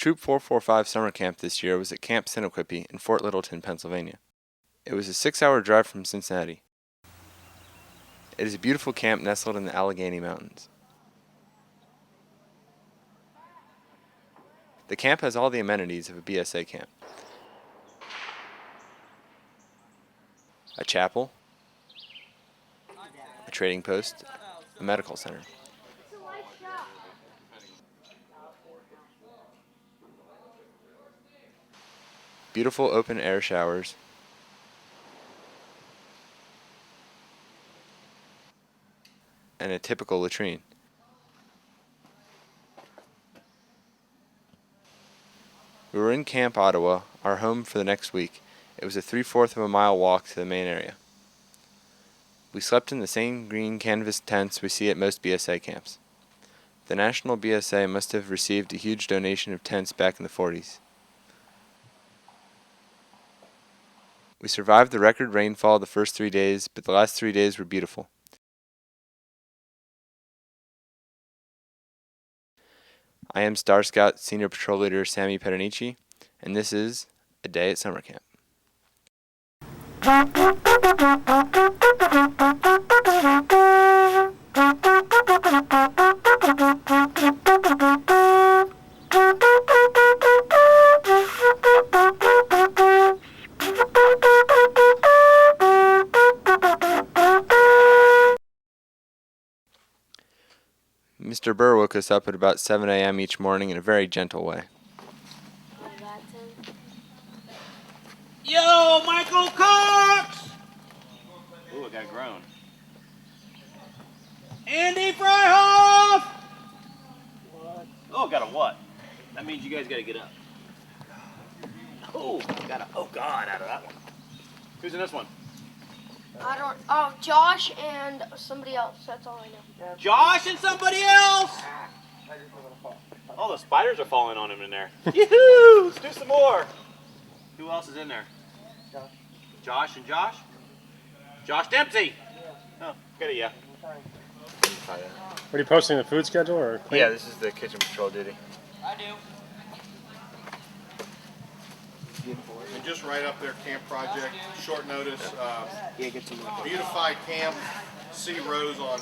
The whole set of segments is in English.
Troop 445 summer camp this year was at Camp Senequipy in Fort Littleton, Pennsylvania. It was a 6-hour drive from Cincinnati. It is a beautiful camp nestled in the Allegheny Mountains. The camp has all the amenities of a BSA camp. A chapel, a trading post, a medical center. Beautiful open-air showers, and a typical latrine. We were in Camp Ottawa, our home for the next week. It was a 3/4 of a mile walk to the main area. We slept in the same green canvas tents we see at most BSA camps. The National BSA must have received a huge donation of tents back in the 40s. We survived the record rainfall the first 3 days, but the last 3 days were beautiful. I am Star Scout Senior Patrol Leader Sammy Peronici, and this is A Day at Summer Camp. Mr. Burr woke us up at about 7 a.m. each morning in a very gentle way. Yo, Michael Cox! Ooh, it got grown. Andy Freihoff! What? Oh, got a what? That means you guys gotta get up. Oh, God, out of that one. Who's in this one? Josh and somebody else. That's all I know. Josh and somebody else! Oh, the spiders are falling on him in there. Yoo-hoo! Let's do some more. Who else is in there? Josh. Josh and Josh? Josh Dempsey! Yeah. Oh, good at ya. Are you posting the food schedule or clean? Yeah, this is the kitchen patrol duty. I do. And just right up there, camp project, short notice, beautify camp, see rows on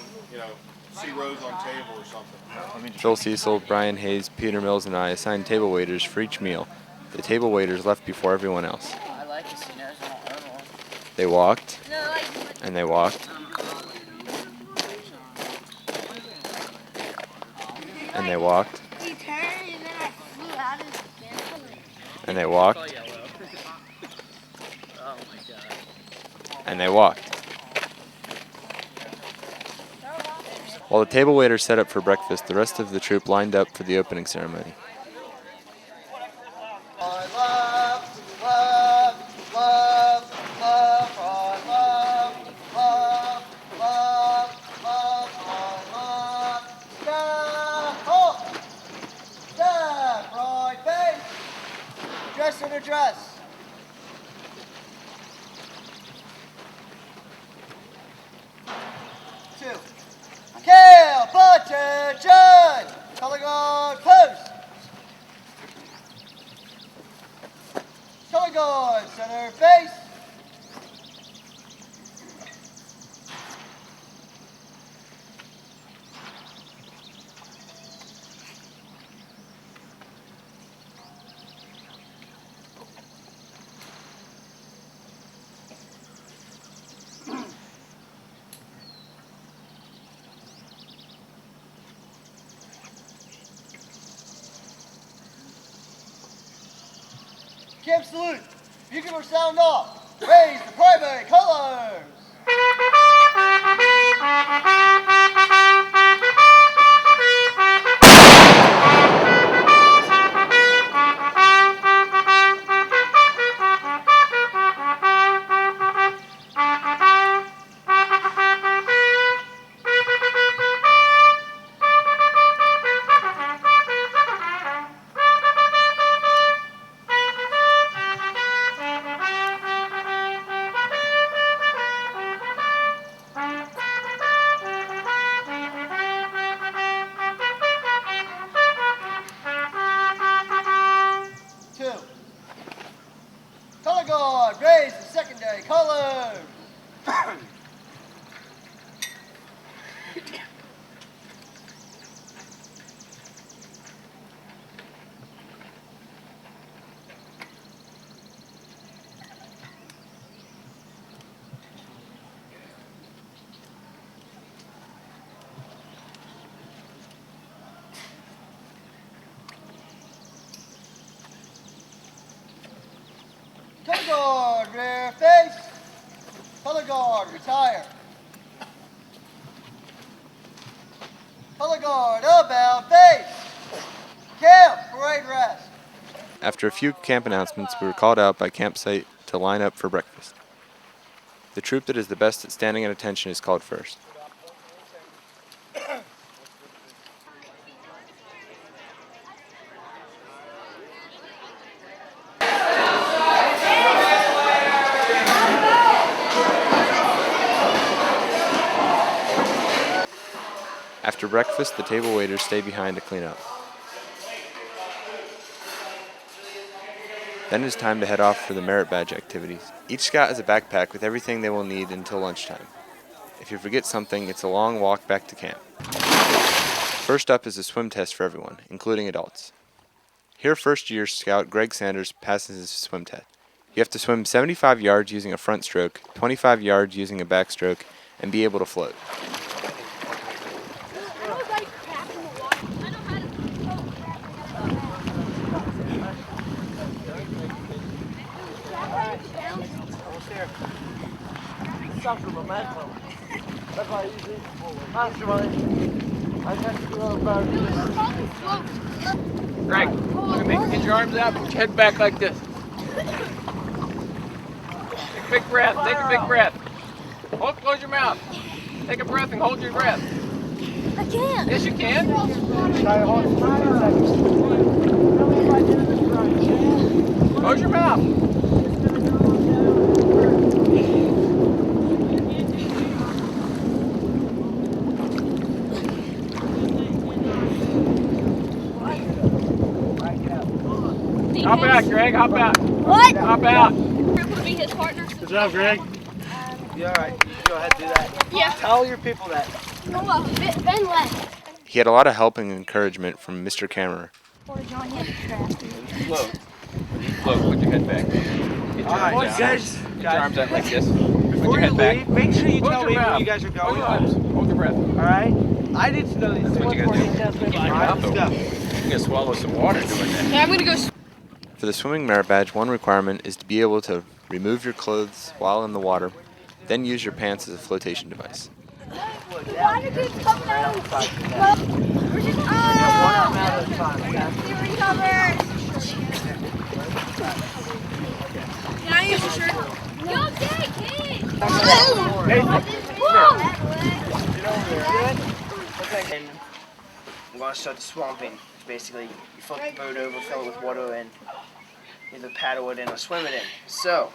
table or something. Phil Cecil, Brian Hayes, Peter Mills, and I assigned table waiters for each meal. The table waiters left before everyone else. I like casinos. I don't own one. They walked, and they walked, and they walked, He turned and then I flew out of the bed. and they walked, Oh my god. and they walked. While the table waiters set up for breakfast, the rest of the troop lined up for the opening ceremony. Dress in a dress. Two. Kale, butter, John. Color guard, post. Color guard, center face. Camp salute. Bugler sound off. Raise the primary colors. guard, retire. Color guard, about face. Camp, parade rest. After a few camp announcements, we were called out by campsite to line up for breakfast. The troop that is the best at standing at attention is called first. After breakfast, the table waiters stay behind to clean up. Then it's time to head off for the merit badge activities. Each scout has a backpack with everything they will need until lunchtime. If you forget something, it's a long walk back to camp. First up is a swim test for everyone, including adults. Here, first-year scout Greg Sanders passes his swim test. You have to swim 75 yards using a front stroke, 25 yards using a backstroke, and be able to float. Greg, look at me. Get your arms out, put your head back like this. Take a big breath, take a big breath. Close your mouth. Take a breath and hold your breath. I can't. Yes, you can. Close your mouth. Hop out, Greg, hop out. What? Hop out. You're going to be his partner? Good job, Greg. You alright? You can go ahead and do that. Yeah. Tell your people that. Oh, Ben left. He had a lot of help and encouragement from Mr. Cameron. Float. Float, put your head back. Get your arms out. Get your arms out like this. Put your head back. Make sure you Close tell your me where mouth. you guys are Close your going. eyes. Hold your breath. Alright? I need to know these. That's what you gotta do. Keep your mouth Let's open. go. You're gonna swallow some water doing that. Yeah, I'm going to go. For the swimming merit badge, one requirement is to be able to remove your clothes while in the water, then use your pants as a flotation device. Why did you come down? We're just Can I use your shirt? Yo, Jake, hey! And I'm going to start the swamping. Basically, you flip the boat over, fill it with water, and either paddle it in or swim it in. So,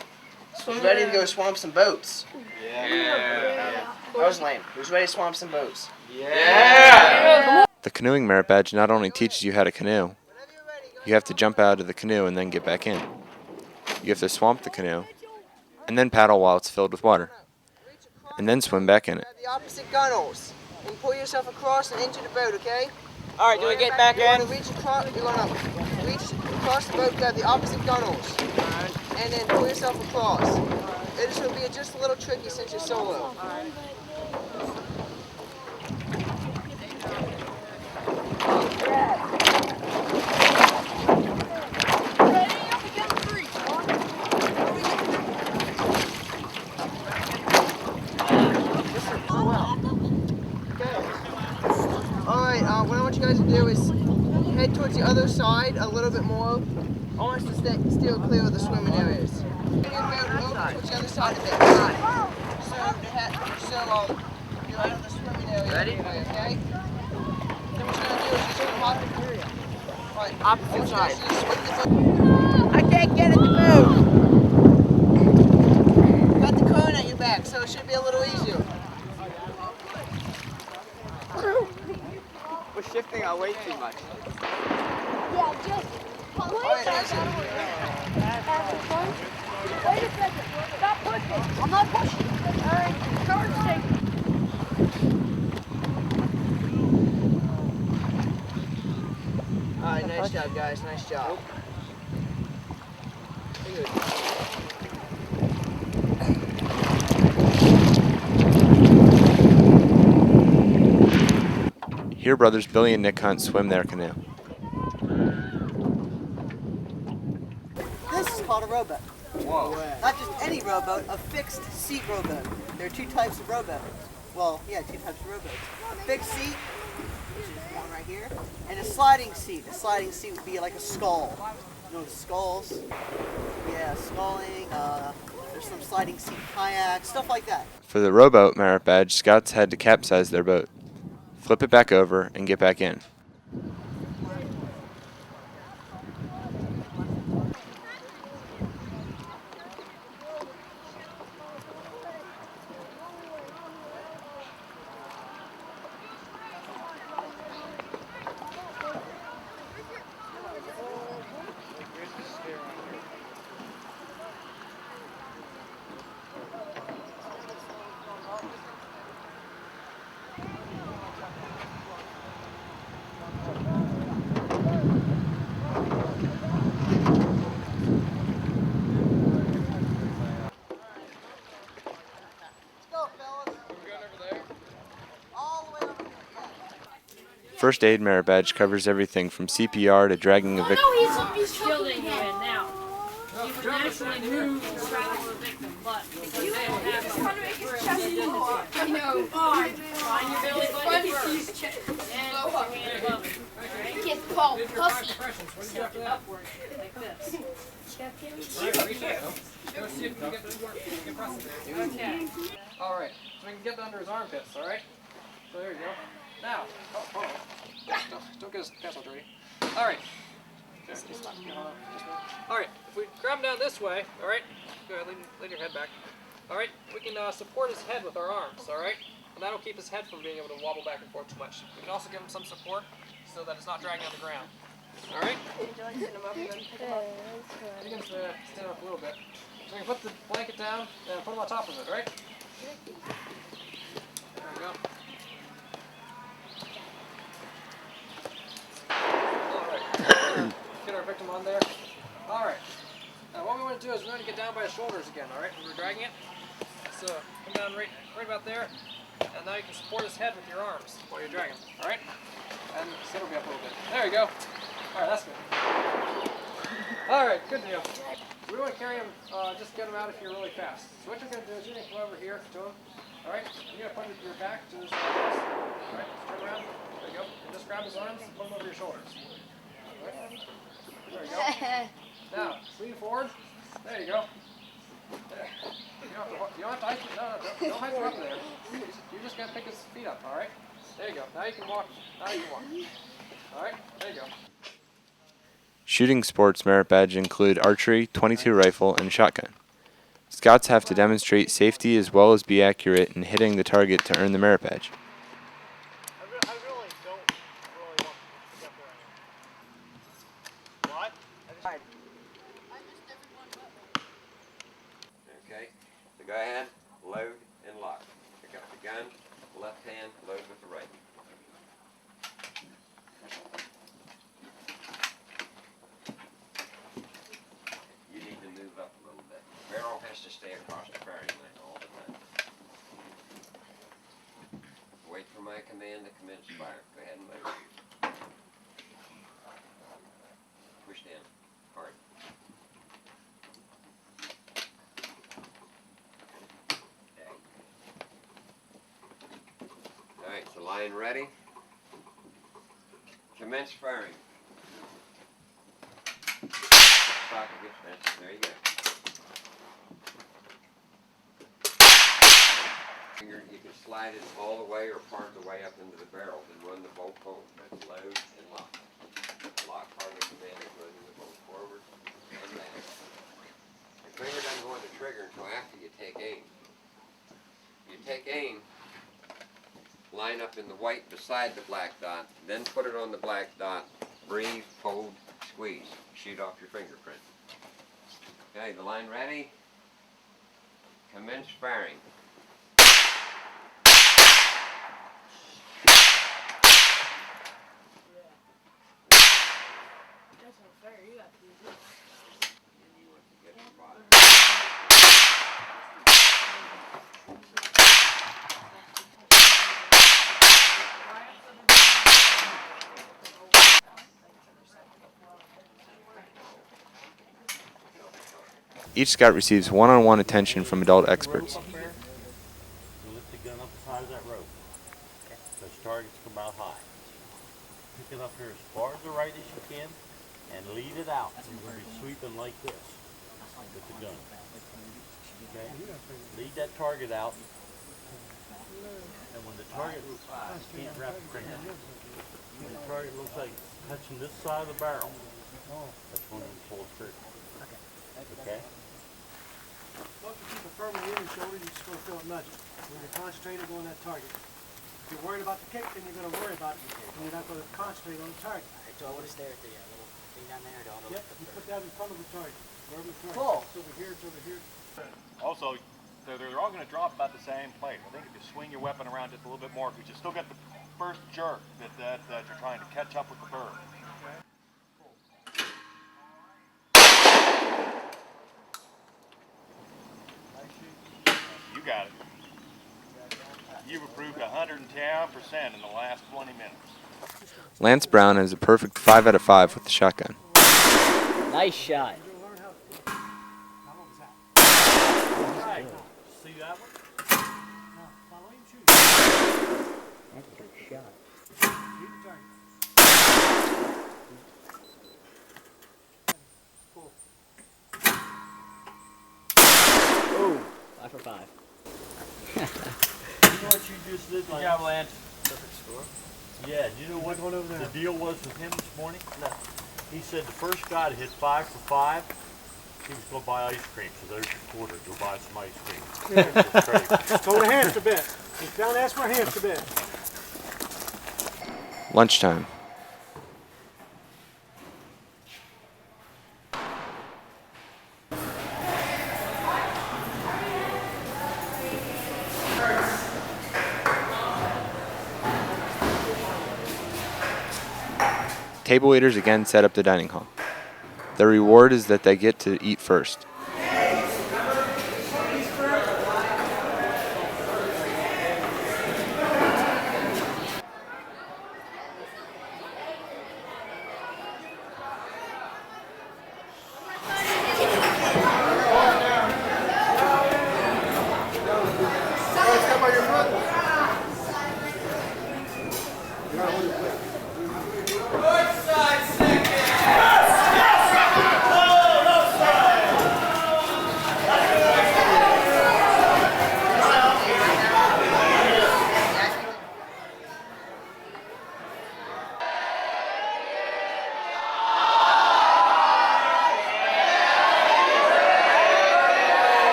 who's ready to go swamp some boats? Yeah. That was lame. Who's ready to swamp some boats? Yeah. The canoeing merit badge not only teaches you how to canoe, you have to jump out of the canoe and then get back in. You have to swamp the canoe, and then paddle while it's filled with water, and then swim back in it. The opposite gunnels. And pull yourself across and into the boat, okay? Alright, do we get back You want to reach across, you're going to reach across the boat, grab the opposite gunnels. And then pull yourself across. This will be just a little tricky since you're solo. Alright, what I want you guys to do is head towards the other side a little bit more, almost to steer clear of the swimming areas. Bring your boat over towards the other side a bit. So you're out of the swimming area. Ready? Okay? Then what you're going to do is just pop it. Right. Opposite side. I can't get it to move. Got the cone at your back, so it should be a little easier. We're shifting our weight too much. Yeah, just. Wait a second. Stop pushing. I'm not pushing. Alright, charge taking. Alright, nice job, guys. Nice job. Here, brothers Billy and Nick Hunt swim their canoe. This is called a rowboat. Whoa. Not just any rowboat, a fixed seat rowboat. There are two types of rowboats. Well, yeah, two types of rowboats. A fixed seat, which is one right here, and a sliding seat. A sliding seat would be like a skull. You know, skulls. Yeah, sculling. There's some sliding seat kayaks, stuff like that. For the rowboat merit badge, scouts had to capsize their boat, flip it back over, and get back in. First aid merit badge covers everything from CPR to dragging a victim. Oh, he's shielding you in now. You would naturally move and straddle the victim, but because they don't have I know. Find your belly button first. And your hand above it. Right? Get called pussy. Step upward, like this. Okay. Alright, so we can get under his armpits, alright? So there you go. Now, don't get his pants all dirty. Alright. Alright, if we grab him down this way, alright? Go ahead, lean your head back. Alright, we can support his head with our arms, alright? And that'll keep his head from being able to wobble back and forth too much. We can also give him some support so that it's not dragging on the ground. Alright? You can stand up a little bit. So we can put the blanket down and put him on top of it, right? There we go. Alright. Get our victim on there. Alright. Now what we want to do is we want to get down by his shoulders again, alright? We're dragging it. So come down right about there. And now you can support his head with your arms while you're dragging. Alright? And settle me up a little bit. There you go. Alright, that's good. Alright, good deal. We want to carry him, just get him out of here really fast. So what you're going to do is you're going to come over here to him. Alright? You're going to put him with your back to his arms. Alright, turn around. There you go. And just grab his arms and put them over your shoulders. Alright? There you go. Now, lean forward. There you go. There. You don't have to hike him. No, don't hike him up there. You just got to pick his feet up, alright? There you go. Now you can walk. Now you can walk. Alright, there you go. Shooting sports merit badge include archery, .22 rifle, and shotgun. Scouts have to demonstrate safety as well as be accurate in hitting the target to earn the merit badge. I really don't want to get there. What? Okay, so go ahead, load and lock. Pick up the gun, left hand, load with the right. You need to move up a little bit. The barrel has to stay across the firing line all the time. Wait for my command to commence fire. Go ahead and load. Push down, hard. Alright, so line ready. Commence firing. Stock against fence. There you go. You can slide it all the way or part the way up into the barrel. Then run the bolt home, load and lock. Lock part of the command is running the bolt forward and back. The finger doesn't go on the trigger until after you take aim. You take aim, line up in the white beside the black dot, then put it on the black dot, breathe, hold, squeeze, shoot off your fingerprint. Okay, the line ready, commence firing. That's not fair. You got to do this. Each scout receives one-on-one attention from adult experts. hook in and lead it out. You're going to be sweeping like this with the gun. Okay? Lead that target out. And when the target, you can't wrap your finger. When the target looks like it's touching this side of the barrel, that's when you pull the trigger. Okay? Once you keep it firmly in your shoulder, you're just going to feel it nudging. When you're concentrated on that target. If you're worried about the kick, then you're going to worry about it, and you're not going to concentrate on the target. So I want to stare at the little thing down there. Yep, you put that in front of the target. Wherever the target. Cool. It's over here, it's over here. Also, they're all going to drop about the same place. I think if you swing your weapon around just a little bit more, because you still got the first jerk that you're trying to catch up with the bird. You got it. You've improved 110% in the last 20 minutes. Lance Brown is a perfect 5 out of 5 with the shotgun. Nice shot. See that one? Follow him, shoot. That's a good shot. Shoot the target. Cool. Oh, 5 for 5. You know what you just did? Good job, Lance. Yeah, do you know what the deal was with him this morning? No. He said the first guy to hit 5 for 5, he was going to buy ice cream. So there's your quarter. Go buy some ice cream. Yeah. Told a hamster bit. He's down to ask for a hamster bit. Lunchtime. Table waiters again set up the dining hall. The reward is that they get to eat first.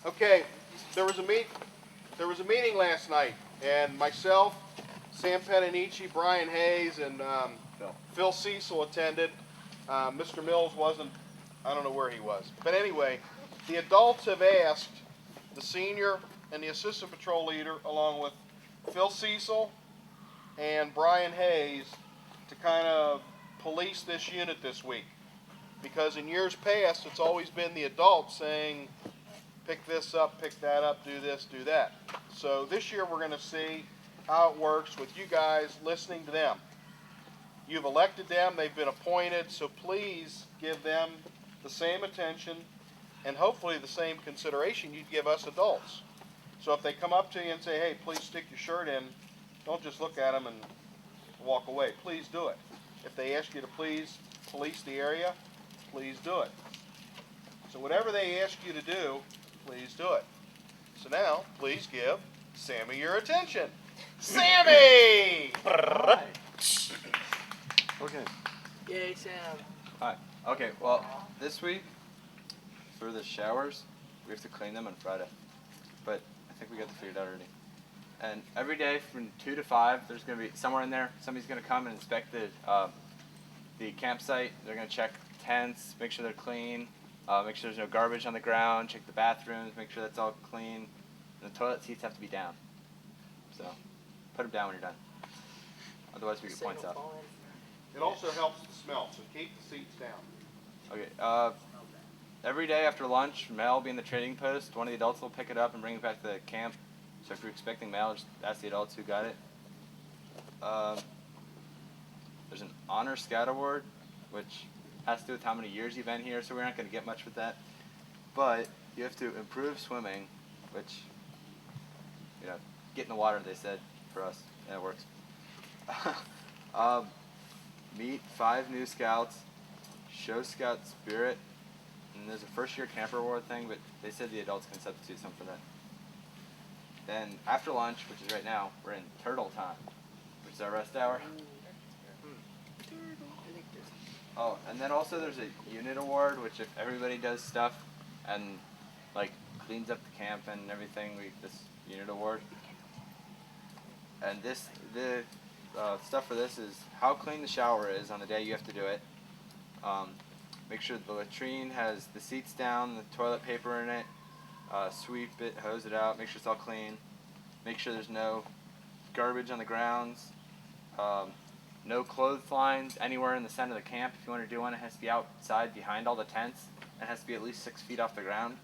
Okay, there was a meeting last night, and myself, Sam Pedanici, Brian Hayes, and Phil Cecil attended. Mr. Mills wasn't, I don't know where he was. But anyway, the adults have asked the senior and the assistant patrol leader, along with Phil Cecil and Brian Hayes, to kind of police this unit this week. Because in years past, it's always been the adults saying, pick this up, pick that up, do this, do that. So this year we're going to see how it works with you guys listening to them. You've elected them, they've been appointed, so please give them the same attention and hopefully the same consideration you'd give us adults. So if they come up to you and say, hey, please stick your shirt in, don't just look at them and walk away. Please do it. If they ask you to please police the area, please do it. So whatever they ask you to do, please do it. So now, please give Sammy your attention. Sammy! Okay. Yay, Sam. Hi. Okay, well, this week, for the showers, we have to clean them on Friday. But I think we got that figured out already. And every day from 2 to 5, there's going to be somewhere in there, somebody's going to come and inspect the campsite. They're going to check tents, make sure they're clean, make sure there's no garbage on the ground, check the bathrooms, make sure that's all clean. And the toilet seats have to be down. So put them down when you're done. Otherwise we get points out. It also helps the smell, so keep the seats down. Okay, every day after lunch, mail will be in the trading post. One of the adults will pick it up and bring it back to the camp. So if you're expecting mail, just ask the adults who got it. There's an Honor Scout Award, which has to do with how many years you've been here, so we're not going to get much with that. But you have to improve swimming, which, you know, get in the water, they said, for us, and it works. Meet 5 new scouts, show scout spirit, and there's a first-year camper award thing, but they said the adults can substitute some for that. Then after lunch, which is right now, we're in turtle time, which is our rest hour. Oh, and then also there's a unit award, which if everybody does stuff and like cleans up the camp and everything, this unit award. And the stuff for this is how clean the shower is on the day you have to do it. Make sure the latrine has the seats down, the toilet paper in it. Sweep it, hose it out, make sure it's all clean. Make sure there's no garbage on the grounds. No clotheslines anywhere in the center of the camp. If you want to do one, it has to be outside behind all the tents. It has to be at least 6 feet off the ground.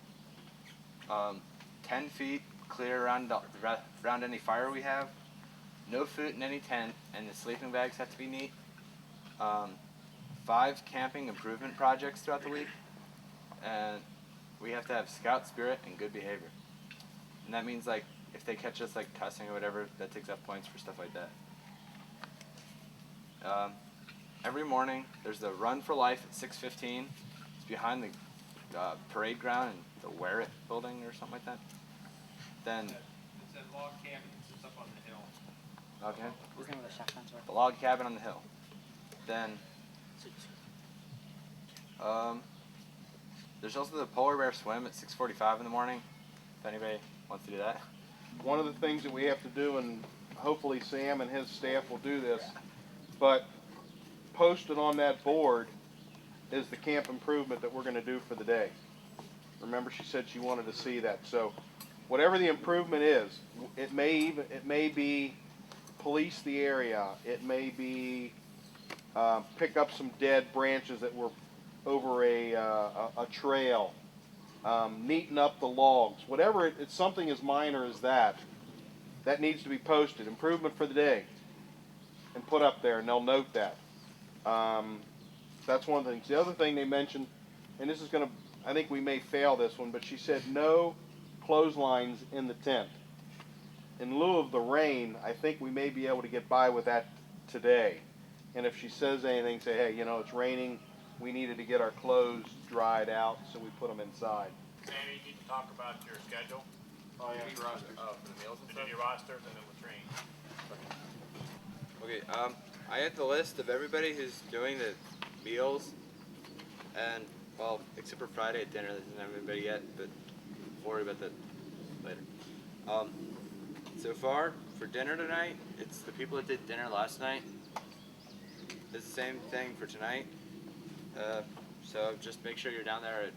10 feet clear around any fire we have. No food in any tent, and the sleeping bags have to be neat. 5 camping improvement projects throughout the week. And we have to have scout spirit and good behavior. And that means like if they catch us like cussing or whatever, that takes off points for stuff like that. Every morning there's the Run for Life at 6:15. It's behind the parade ground in the Wear It building or something like that. Then It says log cabin. It's up on the hill. okay. We're going to the shotguns, right? The log cabin on the hill. Then there's also the polar bear swim at 6:45 in the morning, if anybody wants to do that. One of the things that we have to do, and hopefully Sam and his staff will do this, but posted on that board is the camp improvement that we're going to do for the day. Remember, she said she wanted to see that. So whatever the improvement is, it may be police the area, it may be pick up some dead branches that were over a trail, neaten up the logs, whatever it's something as minor as that needs to be posted. Improvement for the day, and put up there, and they'll note that. That's one of the things. The other thing they mentioned, and this is going to, I think we may fail this one, but she said no clotheslines in the tent. In lieu of the rain, I think we may be able to get by with that today. And if she says anything, say, hey, you know, it's raining, we needed to get our clothes dried out, so we put them inside. Sammy, you need to talk about your schedule. Oh, yeah, roster. Oh, for the meals and To stuff? do your rosters and then latrine. Okay, I had the list of everybody who's doing the meals, and, well, except for Friday at dinner, there isn't everybody yet, but we'll worry about that later. So far, for dinner tonight, it's the people that did dinner last night. It's the same thing for tonight. So just make sure you're down there at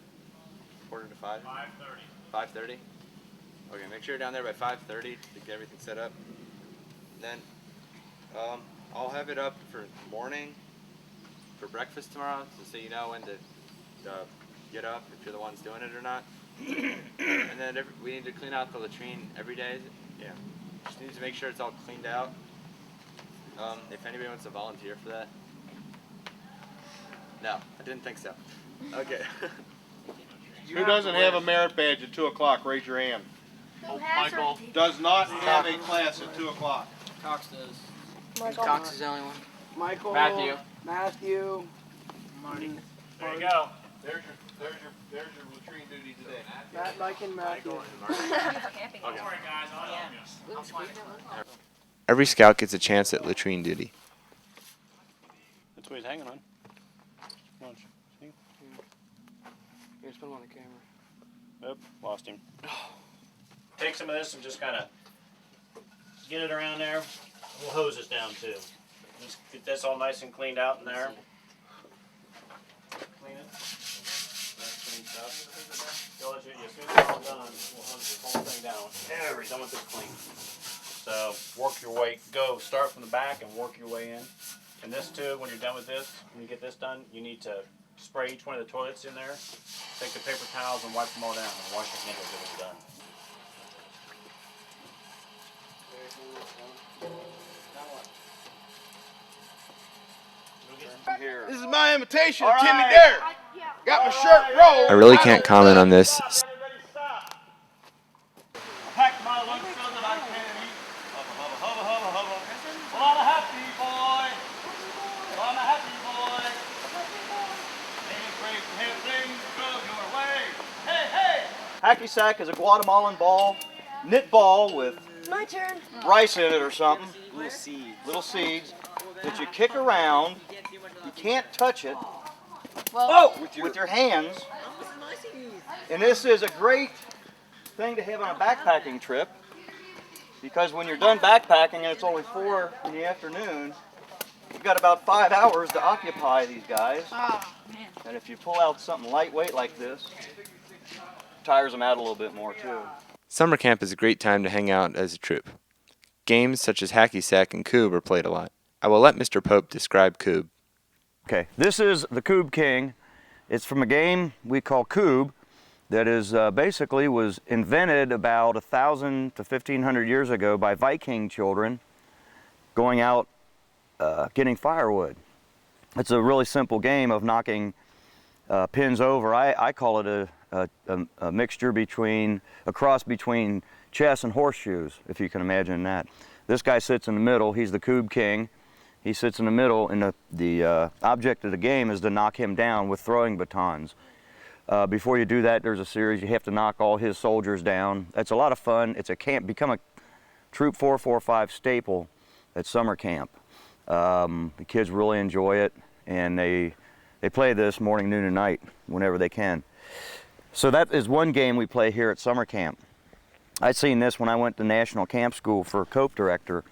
4:45? 5:30. 5:30? Okay, make sure you're down there by 5:30 to get everything set up. Then I'll have it up for morning for breakfast tomorrow, so you know when to get up, if you're the ones doing it or not. And then we need to clean out the latrine every day. Yeah, just need to make sure it's all cleaned out. If anybody wants to volunteer for that. No, I didn't think so. Okay. Who doesn't have a merit badge at 2 o'clock? Raise your hand. Oh, Michael. Does not have a class at 2 o'clock. Cox does. Michael. Cox is the only one. Michael. Matthew. Marty. There you go. There's your latrine duty today. Matt, Mike, and Matthew. Don't worry, guys. I'll help you. Every scout gets a chance at latrine duty. That's what he's hanging on. Watch. See? Here's put him on the camera. Nope, lost him. Take some of this and just kind of get it around there. We'll hose this down too. Just get this all nice and cleaned out in there. Clean it. Nice clean stuff. As soon as it's all done, we'll hose this whole thing down. There, we're done with this clean. So work your way, start from the back and work your way in. And this too, when you're done with this, when you get this done, you need to spray each one of the toilets in there. Take the paper towels and wipe them all down and wash your handles when it's done. This is my invitation All to Timmy right. Dare. Got my shirt rolled. I really can't comment on this. Everybody stop. Pack my lunch so that I can eat. Hubba, hubba, hubba, hubba, hubba. Well, I'm a happy boy. Well, I'm a happy boy. Ain't afraid to have things go your way. Hey, hey! Hacky sack is a Guatemalan ball, knit ball with rice in it or something. Little seeds that you kick around. You can't touch it. With your hands. And this is a great thing to have on a backpacking trip, because when you're done backpacking and it's only 4 in the afternoon, you've got about 5 hours to occupy these guys. And if you pull out something lightweight like this, tires them out a little bit more too. Summer camp is a great time to hang out as a troop. Games such as hacky sack and coob are played a lot. I will let Mr. Pope describe coob. Okay, this is the Coob King. It's from a game we call Coob that is basically was invented about 1,000 to 1,500 years ago by Viking children going out getting firewood. It's a really simple game of knocking pins over. I call it a mixture between, a cross between chess and horseshoes, if you can imagine that. This guy sits in the middle. He's the Coob King. He sits in the middle, and the object of the game is to knock him down with throwing batons. Before you do that, there's a series. You have to knock all his soldiers down. It's a lot of fun. It's a camp, become a Troop 445 staple at summer camp. The kids really enjoy it, and they play this morning, noon, and night whenever they can. So that is one game we play here at summer camp. I'd seen this when I went to National Camp School for Cope Director.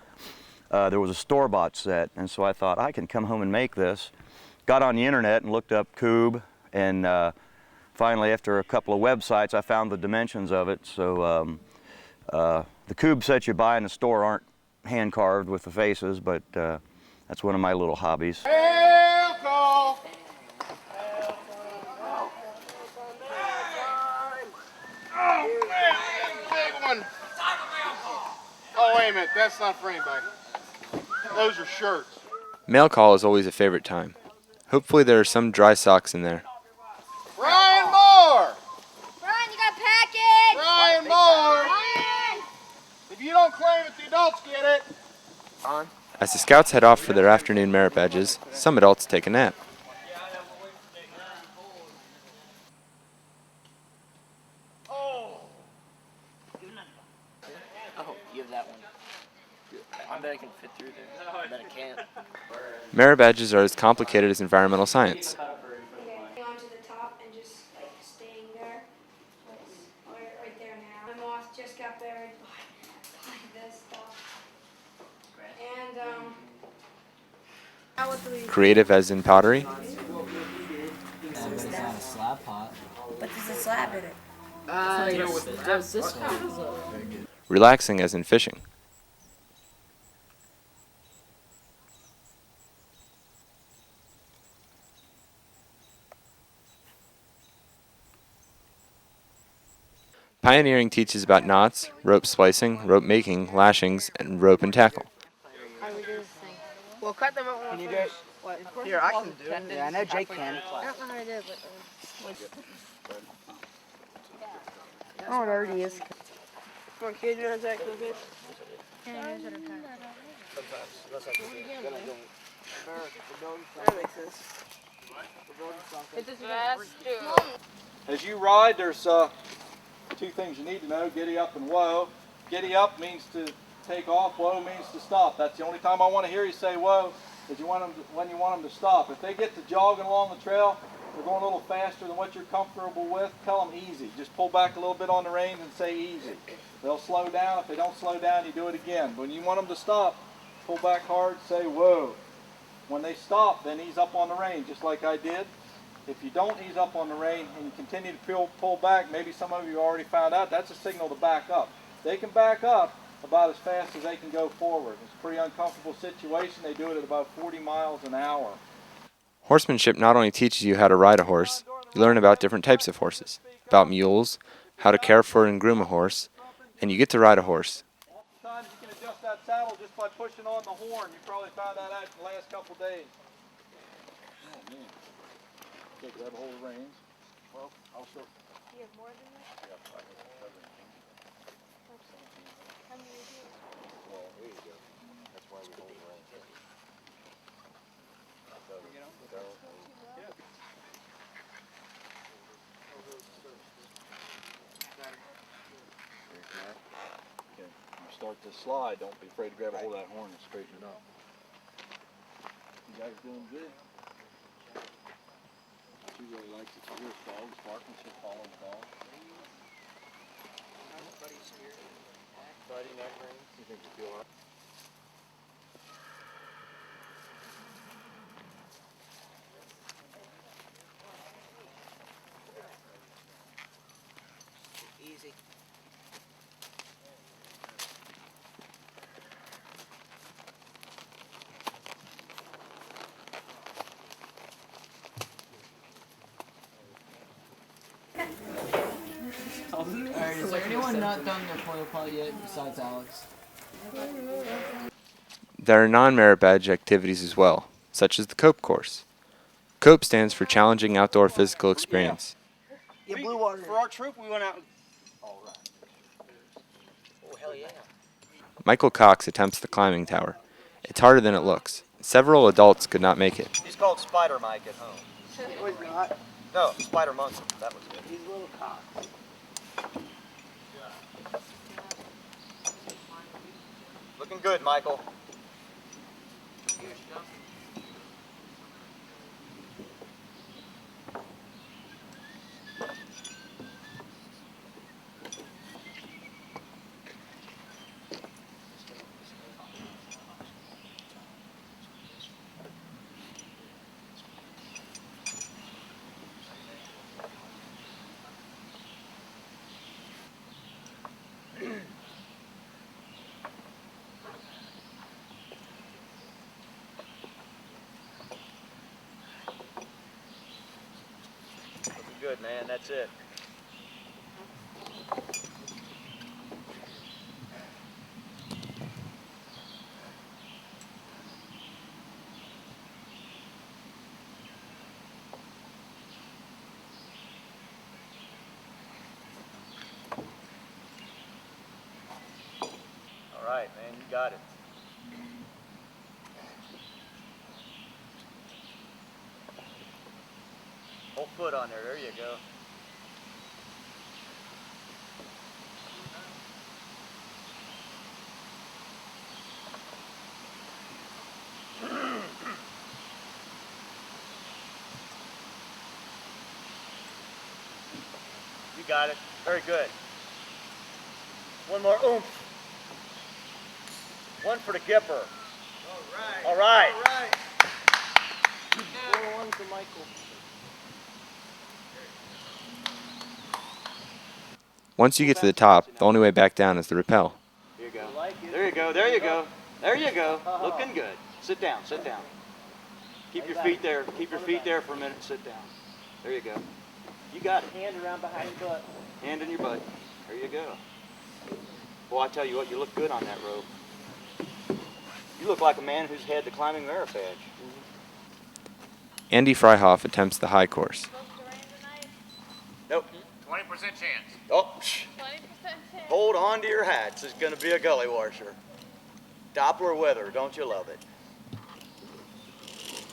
There was a store-bought set, and so I thought I can come home and make this. Got on the internet and looked up Coob, and finally, after a couple of websites, I found the dimensions of it. So the Coob sets you buy in the store aren't hand-carved with the faces, but that's one of my little hobbies. Hail call. Oh, man, big one. Oh, wait a minute. That's not for anybody. Those are shirts. Mail call is always a favorite time. Hopefully there are some dry socks in there. Brian Moore. Brian, you got a package! Brian Moore. Brian! If you don't claim it, the adults get it. As the scouts head off for their afternoon merit badges, some adults take a nap. Oh, you have that one. I bet I can fit through there. I bet I can't. Merit badges are as complicated as environmental science. Onto the top and just like staying there. Right there now. My moth just got buried by this stuff. And Creative as in pottery, It's not a slab pot. But there's a slab in it. Does this one? relaxing as in fishing. Pioneering teaches about knots, rope splicing, rope making, lashings, and rope and tackle. We'll cut them at Can you do it? Here, I can do it. Yeah, I know Jake can. I don't know how to do it, but oh, it already is. Come on, kid, you know how to tackle this? Yeah, here's what I'm That makes sense. It does fast, too. As you ride, there's two things you need to know: giddy up and whoa. Giddy up means to take off. Whoa means to stop. That's the only time I want to hear you say whoa, is when you want them to stop. If they get to jogging along the trail, they're going a little faster than what you're comfortable with, tell them easy. Just pull back a little bit on the reins and say easy. They'll slow down. If they don't slow down, you do it again. When you want them to stop, pull back hard, say whoa. When they stop, then ease up on the rein, just like I did. If you don't ease up on the rein and you continue to pull back, maybe some of you already found out, that's a signal to back up. They can back up about as fast as they can go forward. It's a pretty uncomfortable situation. They do it at about 40 miles an hour. Horsemanship not only teaches you how to ride a horse, you learn about different types of horses, about mules, how to care for and groom a horse, and you get to ride a horse. Sometimes you can adjust that saddle just by pushing on the horn. You probably found that out in the last couple days. Okay, grab a hold of the reins. Well, I'll show. You have more than that? Yeah, I have 17. How many do you have? Well, there you go. That's why we hold the reins. Okay, you start to slide. Don't be afraid to grab a hold of that horn and straighten it up. You guys doing good. She really likes it. She hears dogs barking. She'll follow the dog. Friday night rain. You think you feel all right? Easy. Alright, is there anyone not done their porta potty yet besides Alex? There are non-merit badge activities as well, such as the COPE course. COPE stands for Challenging Outdoor Physical Experience. Yeah, blue water. For our troop, we went out. All right. Oh, hell yeah. Michael Cox attempts the climbing tower. It's harder than it looks. Several adults could not make it. He's called Spider Mike at home. No, he's not. No, Spider Monkey. That was it. He's a little cock. Looking good, Michael. Looking good, man. That's it. All right, man. You got it. Whole foot on there. There you go. You got it. Very good. One more oomph. One for the Gipper. All right. All right. All right. One for Michael. Once you get to the top, the only way back down is the rappel. Here you go. There you go. There you go. There you go. Looking good. Sit down. Sit down. Keep your feet there. Keep your feet there for a minute. Sit down. There you go. You got it. Hand around behind your butt. Hand in your butt. There you go. Boy, I tell you what, you look good on that rope. You look like a man who's had the climbing merit badge. Andy Freihoff attempts the high course. Nope. 20% chance. Oh, 20% chance. hold on to your hats. It's going to be a gully washer. Doppler weather. Don't you love it?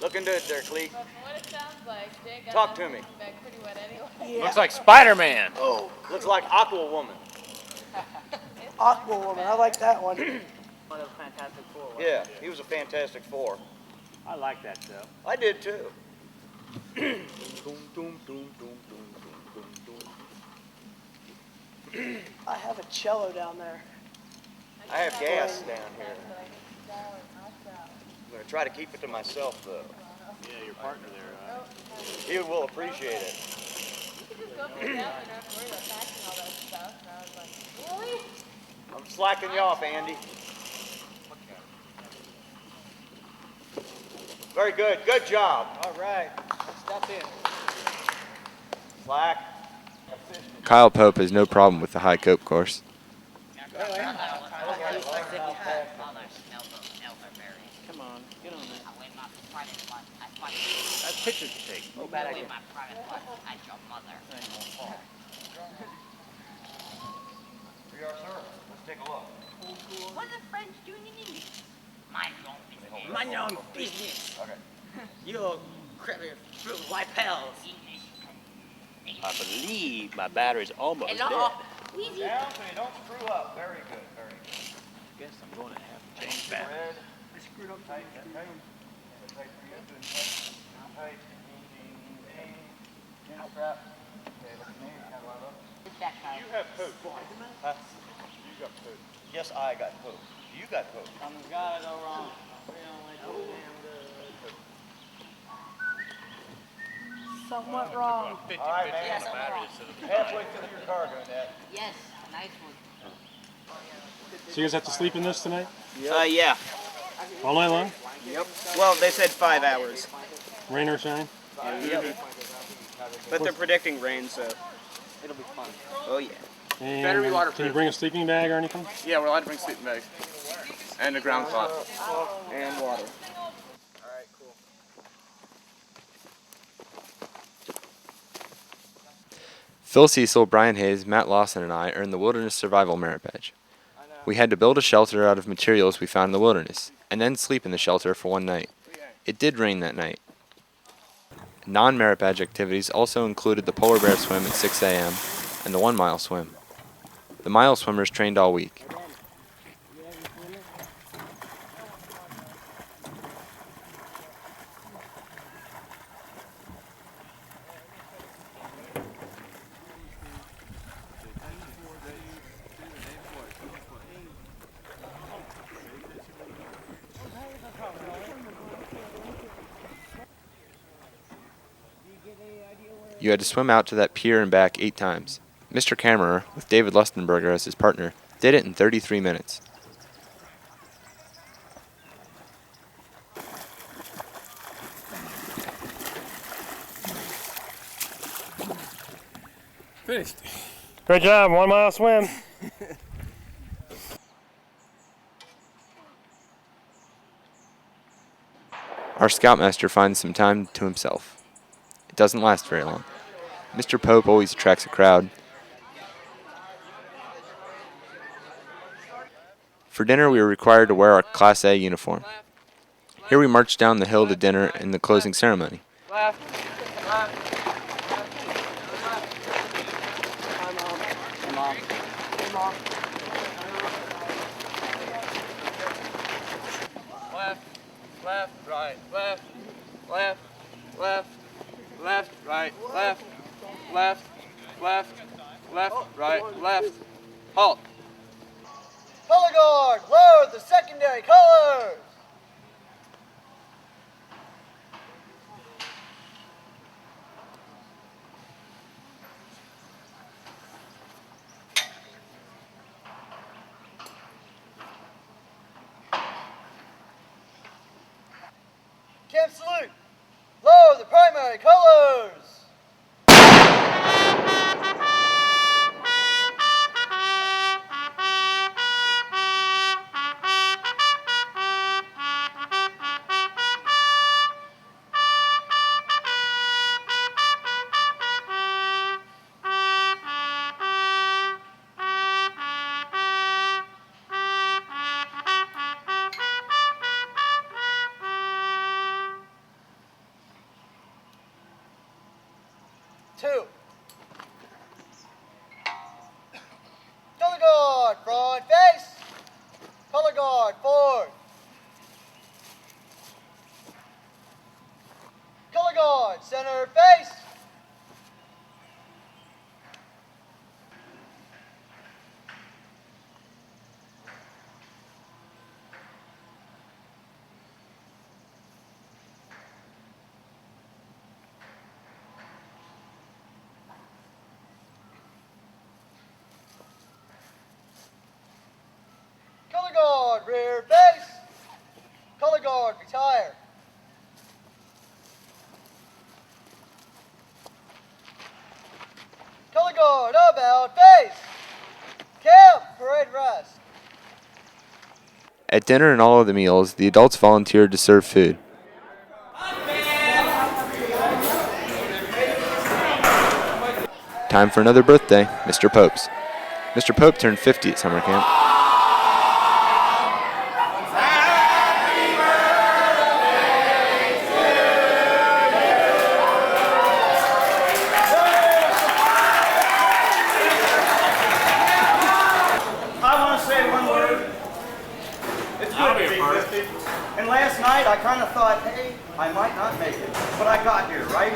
Looking good there, Cleek. But from what it sounds like, Jay got Talk that to me. bag pretty wet anyway. Yeah. Looks like Spider-Man. Oh, looks like Aqua Woman. Aqua Woman. I like that one. One of the Fantastic Four. Yeah, he was a Fantastic Four. I like that show. I did too. I have a cello down there. I have gas down here. I'm going to try to keep it to myself though. Yeah, your partner there. He will appreciate it. You could just go for the down and not have to worry about packing all that stuff. And I was like, really? I'm slacking you off, Andy. Very good. Good job. All right. Step in. Slack. Kyle Pope has no problem with the high cope course. Come on, get on there. That's pictures to take. Oh, bad idea. Here you are, sir. Let's take a look. What are the French doing in English? Mind your own business. Mind your own business. Okay. You crappy white pals. I believe my battery's almost Hello? dead. Wheezy. Down so you don't screw up. Very good, very good. Guess I'm going to have to change batteries. I screwed up. Tight, tight. Tight for you. Tight. Easy. Chin strap. Okay, look at me. Have one of those. You have poop. Huh? You got poop. Yes, I got poop. You got poop. Something's gotta go wrong. We don't like too damn good. Somewhat wrong. All right, man. Yes, Halfway through your cargo net. Yes, nice one. So you guys have to sleep in this tonight? Yeah. All night long? Yep. Well, they said 5 hours. Rain or shine? Yep. But they're predicting rain, so it'll be fun. Oh yeah. And Better be waterproof. can you bring a sleeping bag or anything? Yeah, we're allowed to bring sleeping bags. And a ground cloth. And water. Alright, cool. Phil Cecil, Brian Hayes, Matt Lawson, and I earned the Wilderness Survival Merit Badge. We had to build a shelter out of materials we found in the wilderness, and then sleep in the shelter for one night. It did rain that night. Non-merit badge activities also included the polar bear swim at 6 a.m. and the 1 mile swim. The mile swimmers trained all week. You had to swim out to that pier and back 8 times. Mr. Kammerer, with David Lustenberger as his partner, did it in 33 minutes. Finished. Great job, 1 mile swim. Our scoutmaster finds some time to himself. It doesn't last very long. Mr. Pope always attracts a crowd. For dinner, we were required to wear our Class A uniform. Here we marched down the hill to dinner and the closing ceremony. Left. Left. Hey, Mom. Hey, Mom. Left. Left. Right. Left. Left. Left. Left. Right. Left. Left. Left. Left. Right. Left. Halt. Color guard, lower the secondary colors. Camp salute, lower the primary colors. Two. Color guard, front face. Color guard, forward. Color guard, center face. Color guard, rear face. Color guard, retire. Color guard, about face. Camp, parade rest. At dinner and all of the meals, the adults volunteered to serve food. time for another birthday, Mr. Pope's. Mr. Pope turned 50 at summer camp. I want to say one word. It's good to be 50. And last night I kind of thought, hey, I might not make it. But I got here, right?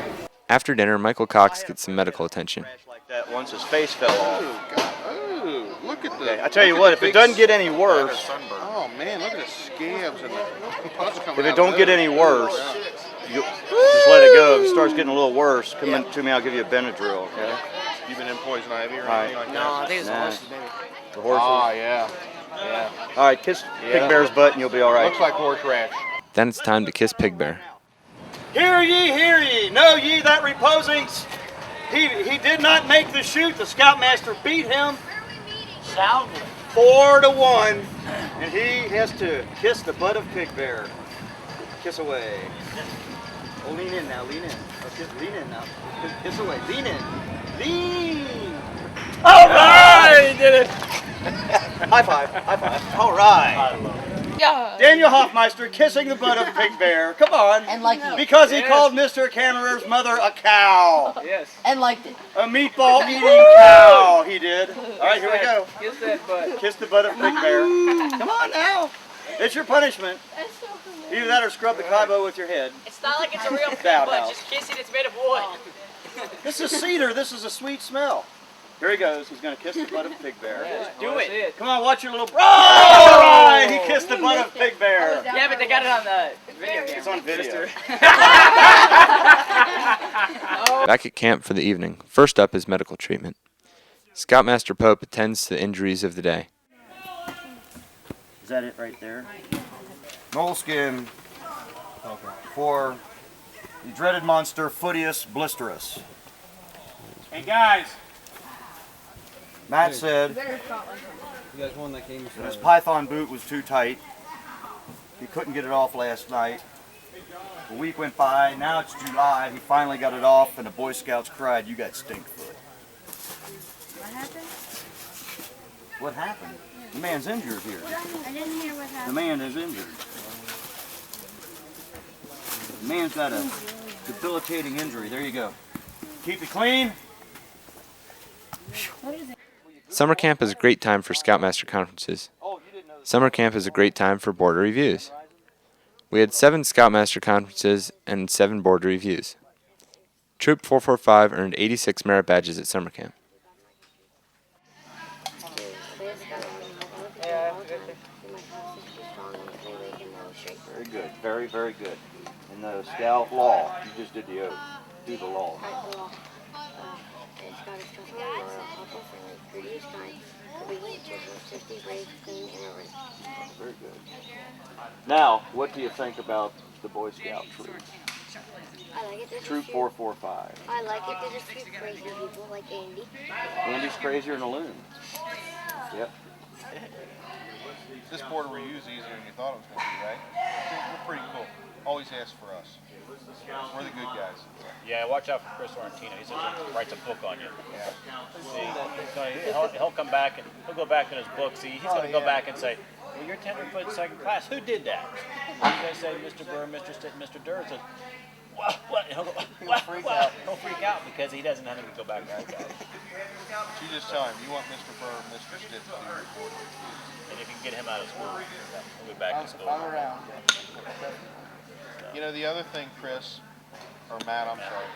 After dinner, Michael Cox gets some medical attention. Like that once his face fell off. Oh, God. Oh, look at the... Okay, I tell you what, if it doesn't get any worse... Oh, man, look at the scabs and the pus coming If out it don't of get those. any worse, you just let it go. If it starts getting a little worse, come in to me, I'll give you a Benadryl, okay? You been in poison ivy or All right. anything like that? No, I think it's the horses, baby. The horses? Ah, yeah. Yeah. All right, kiss Pig Bear's butt and you'll be all right. Looks like horse rash. Then it's time to kiss Pig Bear. Hear ye, know ye that reposing, he did not make the shoot. The scoutmaster beat him soundly 4-1, and he has to kiss the butt of Pig Bear. Kiss away. Oh, lean in now, lean in. Lean in now. Kiss away, lean in. Lean. All right, he did it. High five, high five. All right. Yeah. Daniel Hoffmeister kissing the butt of Pig Bear. Come on. And liked it. Because he called Mr. Kammerer's mother a cow. Yes. And liked it. A meatball eating cow, he did. All right, here we go. Kiss that butt. Kiss the butt of Pig Bear. Come on now. It's your punishment. Either that or scrub the kaibo with your head. It's not like it's a real pig Down butt. house. Just kiss it. It's made of wood. This is cedar. This is a sweet smell. Here he goes. He's going to kiss the butt of Pig Bear. Do it. Come on, watch your little... All right, he kissed the butt of Pig Bear. Yeah, but they got it on the video game. It's on video. Back at camp for the evening. First up is medical treatment. Scoutmaster Pope attends to the injuries of the day. Is that it right there? Moleskin for the dreaded monster Footius blisterus. Hey guys. Matt said You guys won that game. that his python boot was too tight. He couldn't get it off last night. A week went by, now it's July, he finally got it off, and the Boy Scouts cried, "You got stink foot." What happened? What happened? The man's injured here. I didn't hear what The happened. man is injured. The man's got a debilitating injury. There you go. Keep it clean. What is it? Summer camp is a great time for Scoutmaster conferences. Summer camp is a great time for board reviews. We had 7 Scoutmaster conferences and 7 board reviews. Troop 445 earned 86 merit badges at summer camp. Very good. Very, very good. In the Scout law, you just did the oath. Do the law. Very good. Now, what do you think about the Boy Scout troop? I like it. There's Troop a few- 445. I like it. There's a few crazy people like Andy. Andy's crazier than a loon. Yep. This border review is easier than you thought it was going to be, right? We're pretty cool. Always ask for us. We're the good guys. Yeah, watch out for Chris Orantino. He writes a book on you. Yeah. See, he'll come back and he'll go back in his book. See, he's going to go back and say, "Well, you're tenderfoot second class. Who did that?" He's going to say, "Mr. Burr, Mr. Stitt, Mr. Durr." Says, "What? What?" He'll go, "What? What?" He'll freak out because he doesn't have to go back and guys. You just tell him you want Mr. Burr and Mr. Stitt to do your border review. And if you can get him out of school, he'll be back in school. I'm around. You know, the other thing, Chris, or Matt, I'm sorry,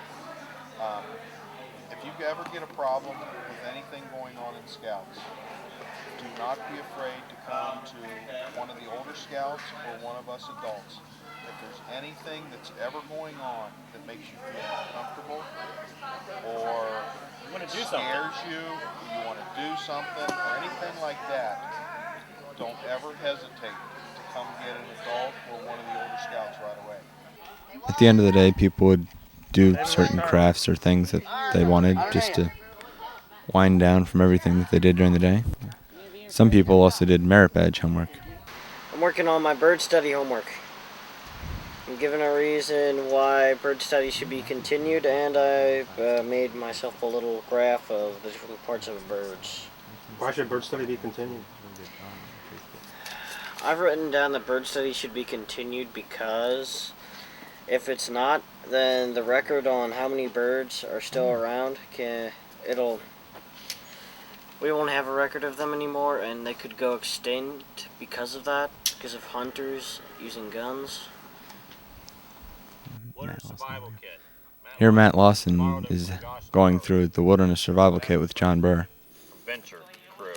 if you ever get a problem with anything going on in Scouts, do not be afraid to come to one of the older Scouts or one of us adults. If there's anything that's ever going on that makes you feel uncomfortable or You want to do something. scares you, you want to do something, or anything like that, don't ever hesitate to come get an adult or one of the older Scouts right away. At the end of the day, people would do certain crafts or things that they wanted just to wind down from everything that they did during the day. Some people also did merit badge homework. I'm working on my bird study homework. I'm given a reason why bird study should be continued, and I've made myself a little graph of the different parts of birds. Why should bird study be continued? I've written down that bird study should be continued because if it's not, then the record on how many birds are still around we won't have a record of them anymore, and they could go extinct because of that, because of hunters using guns. Survival kit. Here Matt Lawson is going through the Wilderness Survival Kit with John Burr. Venture crew.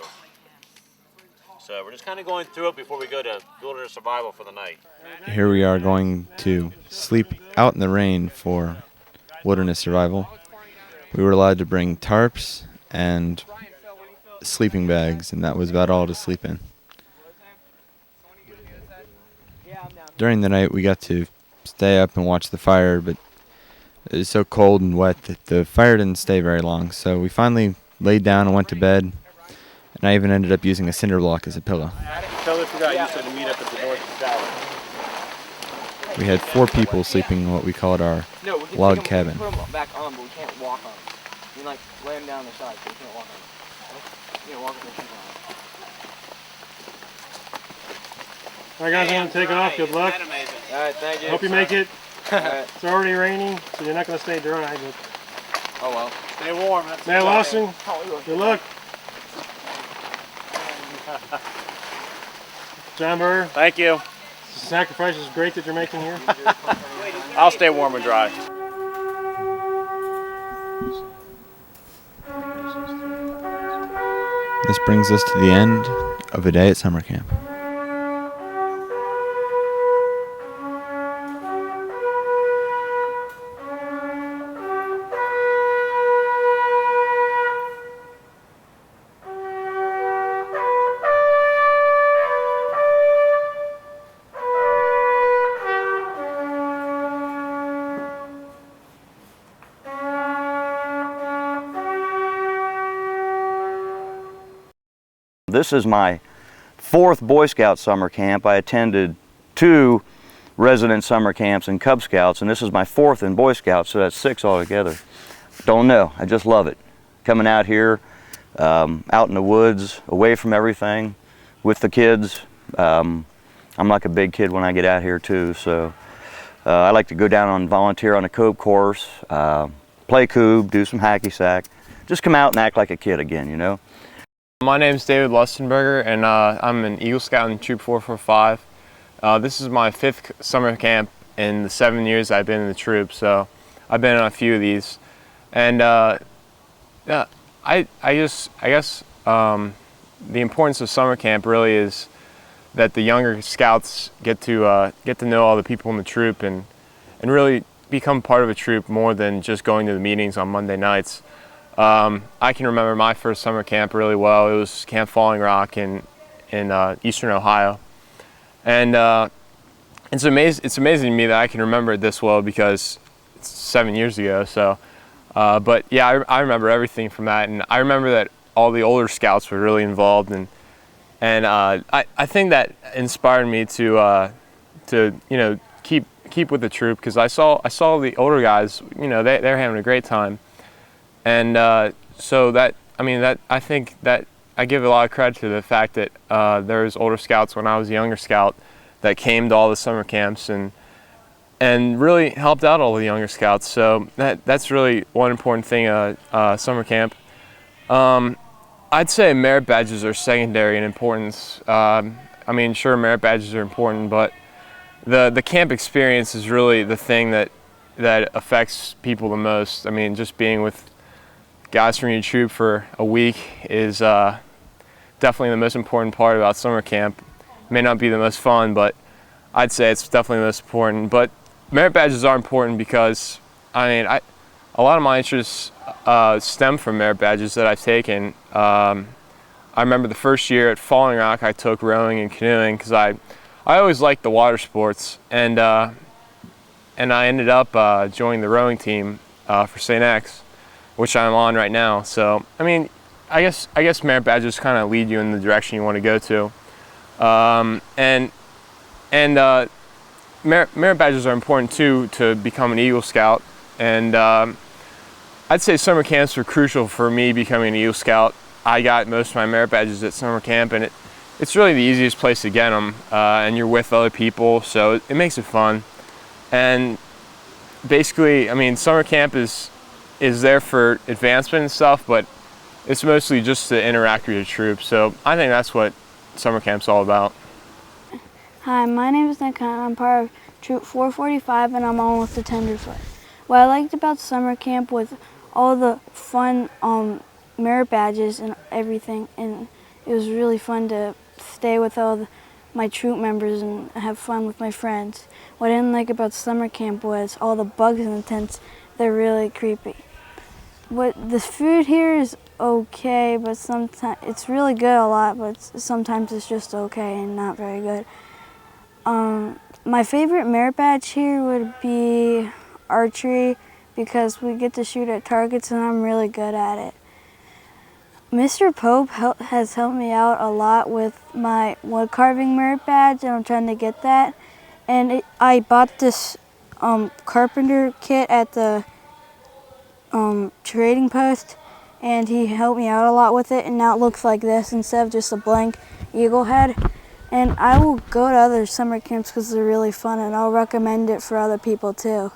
So we're just kind of going through it before we go to wilderness survival for the night. Here we are going to sleep out in the rain for wilderness survival. We were allowed to bring tarps and sleeping bags, and that was about all to sleep in. During the night we got to stay up and watch the fire, but it was so cold and wet that the fire didn't stay very long, so we finally laid down and went to bed, and I even ended up using a cinder block as a pillow. Totally forgot you said to meet up at the North Tower. We had 4 people sleeping in what we called our log cabin. Put them back on, but we can't walk on them. You like lay them down the side, so we can't walk on them. You can't walk with their shoes on. All right, guys, I'm going to take off. Good luck. All right, thank you. Hope you make it. Right. It's already raining, so you're not going to stay dry. But oh well. Stay warm. Matt Lawson, good luck. John Burr. Thank you. The sacrifice is great that you're making here. I'll stay warm and dry. This brings us to the end of a day at summer camp. This is my 4th Boy Scout summer camp. I attended 2 resident summer camps and Cub Scouts, and this is my 4th in Boy Scouts, so that's 6 altogether. Don't know, I just love it. Coming out here, out in the woods, away from everything, with the kids. I'm like a big kid when I get out here too, so I like to go down and volunteer on a coop course, play coob, do some hacky sack, just come out and act like a kid again, you know. My name is David Lustenberger, and I'm an Eagle Scout in Troop 445. This is my 5th summer camp in the 7 years I've been in the troop, so I've been on a few of these. And yeah, I guess the importance of summer camp really is that the younger scouts get to know all the people in the troop and really become part of a troop more than just going to the meetings on Monday nights. I can remember my first summer camp really well. It was Camp Falling Rock in eastern Ohio, and it's amazing to me that I can remember it this well because it's 7 years ago. So, but yeah, I remember everything from that, and I remember that all the older scouts were really involved, and I think that inspired me to keep with the troop because I saw the older guys, they're having a great time. And so I think that I give a lot of credit to the fact that there was older scouts when I was a younger scout that came to all the summer camps and really helped out all the younger scouts. So that's really one important thing summer camp. I'd say merit badges are secondary in importance. Sure, merit badges are important, but the camp experience is really the thing that affects people the most. I mean, just being with guys from your troop for a week is definitely the most important part about summer camp. It may not be the most fun, but I'd say it's definitely the most important. But merit badges are important because, a lot of my interests stem from merit badges that I've taken. I remember the first year at Falling Rock I took rowing and canoeing because I always liked the water sports, and I ended up joining the rowing team for St. X, which I'm on right now. So, I guess merit badges kind of lead you in the direction you want to go to. merit badges are important too to become an Eagle Scout, and I'd say summer camps were crucial for me becoming an Eagle Scout. I got most of my merit badges at summer camp, and it's really the easiest place to get them, and you're with other people, so it makes it fun. And basically, I mean, summer camp is there for advancement and stuff, but it's mostly just to interact with your troops. So I think that's what summer camp's all about. Hi, my name is Nick Hunt. I'm part of Troop 445 and I'm on with the Tenderfoot. What I liked about summer camp was all the fun merit badges and everything, and it was really fun to stay with all my troop members and have fun with my friends. What I didn't like about summer camp was all the bugs in the tents. They're really creepy. The food here is okay, but sometimes it's really good a lot, but sometimes it's just okay and not very good. My favorite merit badge here would be archery because we get to shoot at targets and I'm really good at it. Mr. Pope has helped me out a lot with my wood carving merit badge, and I'm trying to get that. And I bought this carpenter kit at the trading post, and he helped me out a lot with it, and now it looks like this instead of just a blank eagle head. And I will go to other summer camps because they're really fun, and I'll recommend it for other people too.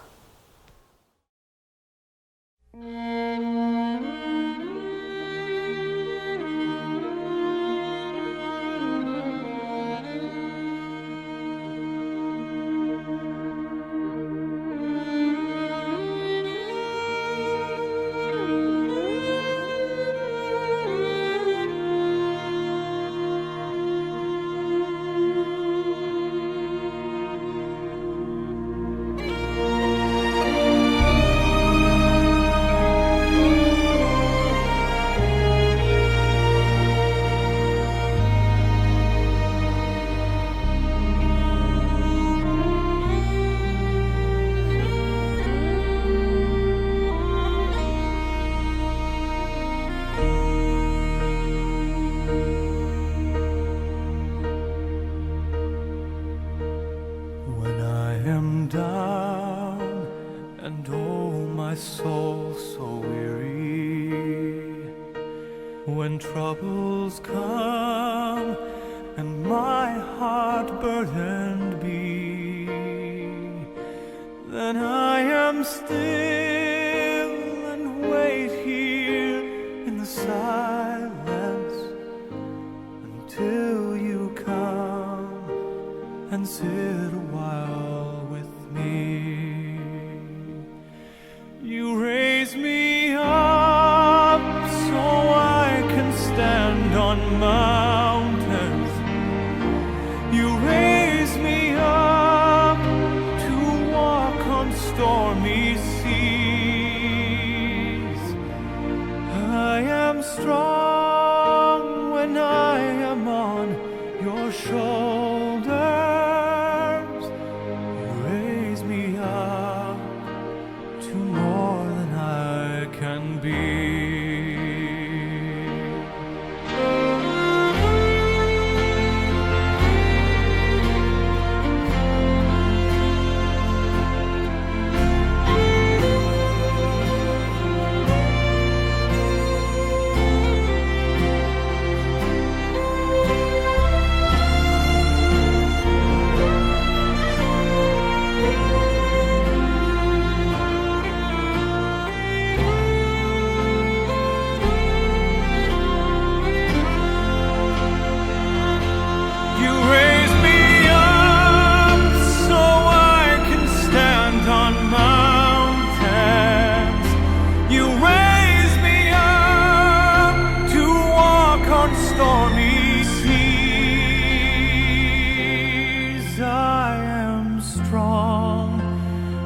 When troubles come and my heart burdened be, then I am still and wait here in the silence until you come and sit a while with me. You raise me up so I can stand on mountains. You raise me up to walk on stormy seas. I am strong when I am on your shoulders. You raise me up to more than I can be.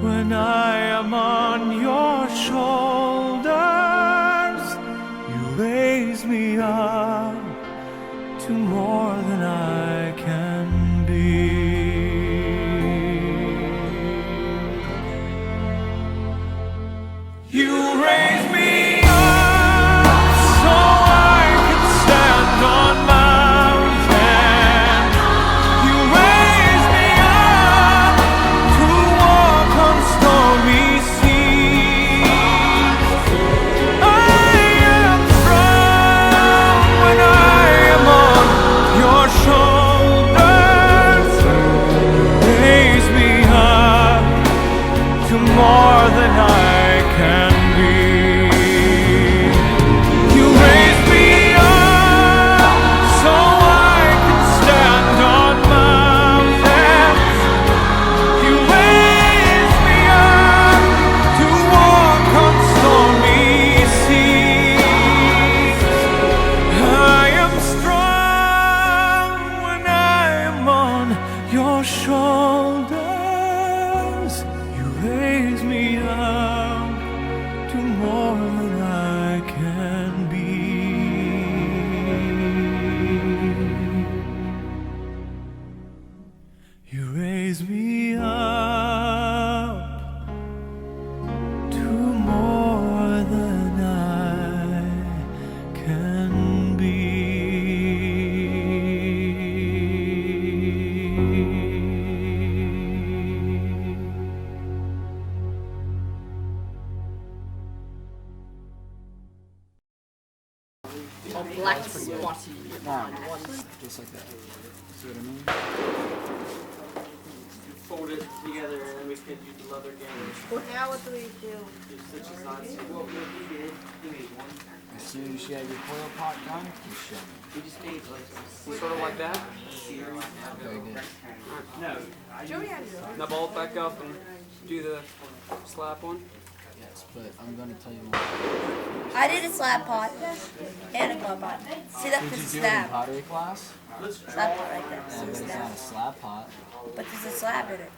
When I am on your shoulders, you raise me up to more than I can be. You raise me up so I can stand on mountains. You raise me up A black spotty on one. Just like that. See what I mean? Fold it together and then we could use the leather gathers. Now what do we do? What we did, we made one. As soon as you have your foil pot done, you show me. We just made like sort of like that. Very good. No. Now ball it back up and do the slap one. Yes, but I'm going to tell you more. I did a slab pot and a glove pot. See, that Did was you a do it in slab. pottery class? Slab pot right there. Yeah, but it's not a slab pot. But there's a slab in it.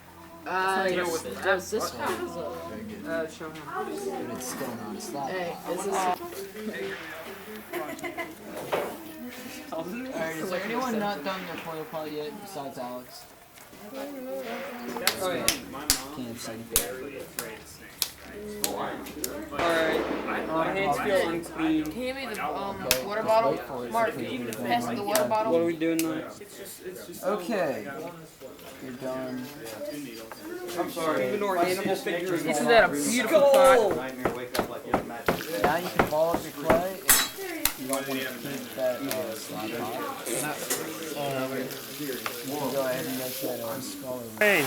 Does this Very good. show him? But it's still not a slab Hey, pot. is this... Alright, is there anyone not done their foil pot yet besides Alex? Oh yeah. Can't see. Alright. My hands feel unclean. Hand me the water bottle. Marty, pass me the water bottle. What are we doing now? Okay. You're done. I'm sorry. Even our animal figures. Isn't that a beautiful pot? Now you can ball up your clay if you don't want to keep that slab pot. And you can go ahead and make that skull. Hey.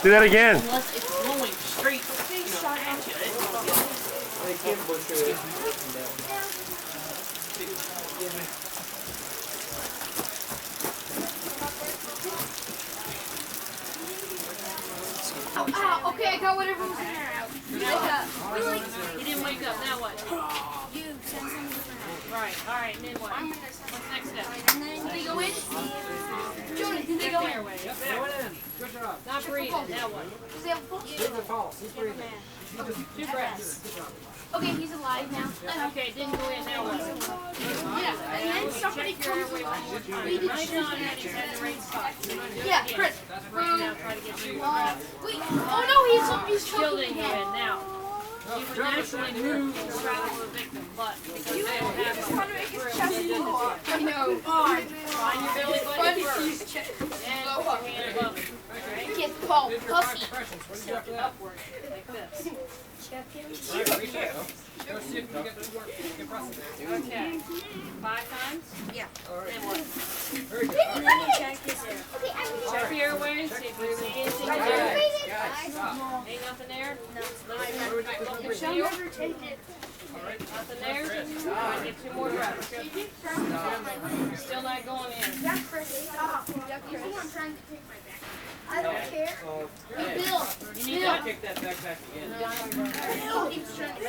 Do that again. Unless it's blowing straight at you. Okay, I got whatever was in there out. He didn't wake up. Now what? You send him Right. All right. And then what? What's next step? Did they go in? Jonah, did they go in? Yep, they went in. Good job. Not breathing. Now what? Does he have a pulse? He's a pulse. He's breathing. 2 breaths. Okay, he's alive now. Okay, didn't go in. Now what? Yeah, and then somebody comes with Right on, that he's had the right spot. Yeah, Chris. Now try to get you. Wait. Oh no, he's Shielding choking you him. in now. You would naturally move to straddle the victim, but because they don't have just want to make his chest they did go up. this. I know. Find your belly button His first. chest. And put your hand above it. Okay? He gets called pussy. Step it upward, like this. Check him. Go see if you get this work. You can press it. Okay. 5 times? Yeah. Then what? Very good. And then check his air. Check the airways, see if you see anything in there. Ain't nothing there? No. Shall never take it. Nothing there? I get 2 more breaths. Still not going in. Yeah, Chris. Stop. Yeah, Chris. I'm trying to take my back. I don't care. Bill. You need I'll to kick that back again. Bill. He's trying to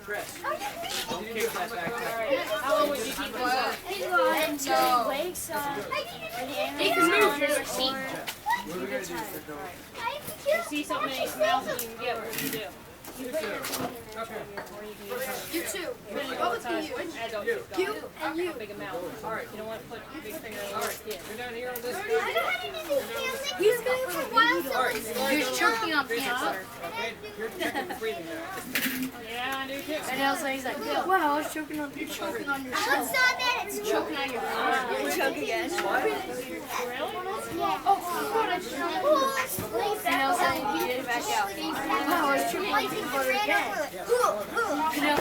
Chris, don't kick that back. How long would you keep this up? Until he wakes up. He can move his seat. What are we going to do for Joe? If you see something in his mouth that you can get, what do you do? You put your Okay. You too. Depending on What what was size you? adult You. you've got. You and you. How big a mouth. Alright. You don't want to put your big finger on the kid. You're down here on this. He's going for wild You're choking on peanut butter. Okay, you're checking for breathing there. Yeah, I do too. And also he's like, wow, I was choking on your choking on your shirt. It's choking on your shirt. Choke again. Really? Oh, God, I just and also he did it back out. Wow, I was choking on peanut butter again. You know,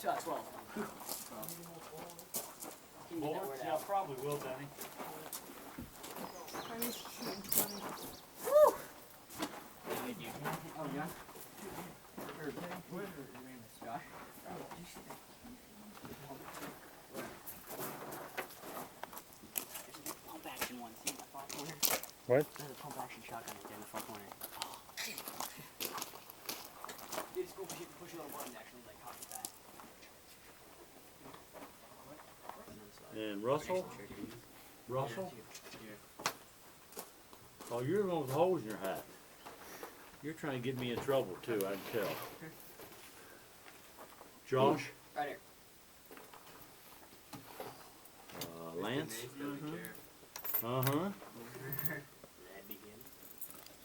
12. Well, yeah, I probably will, Danny. Woo! Oh, yeah? Josh? Pump action one, see in the far corner? What? There's a pump action shotgun right there in the far corner. Dude, it's cool because you can push a little button actually, like cock it back. And Russell? Russell? Oh, you're the one with the holes in your hat. You're trying to get me in trouble too, I can tell. Josh? Right here. Lance? Uh-huh.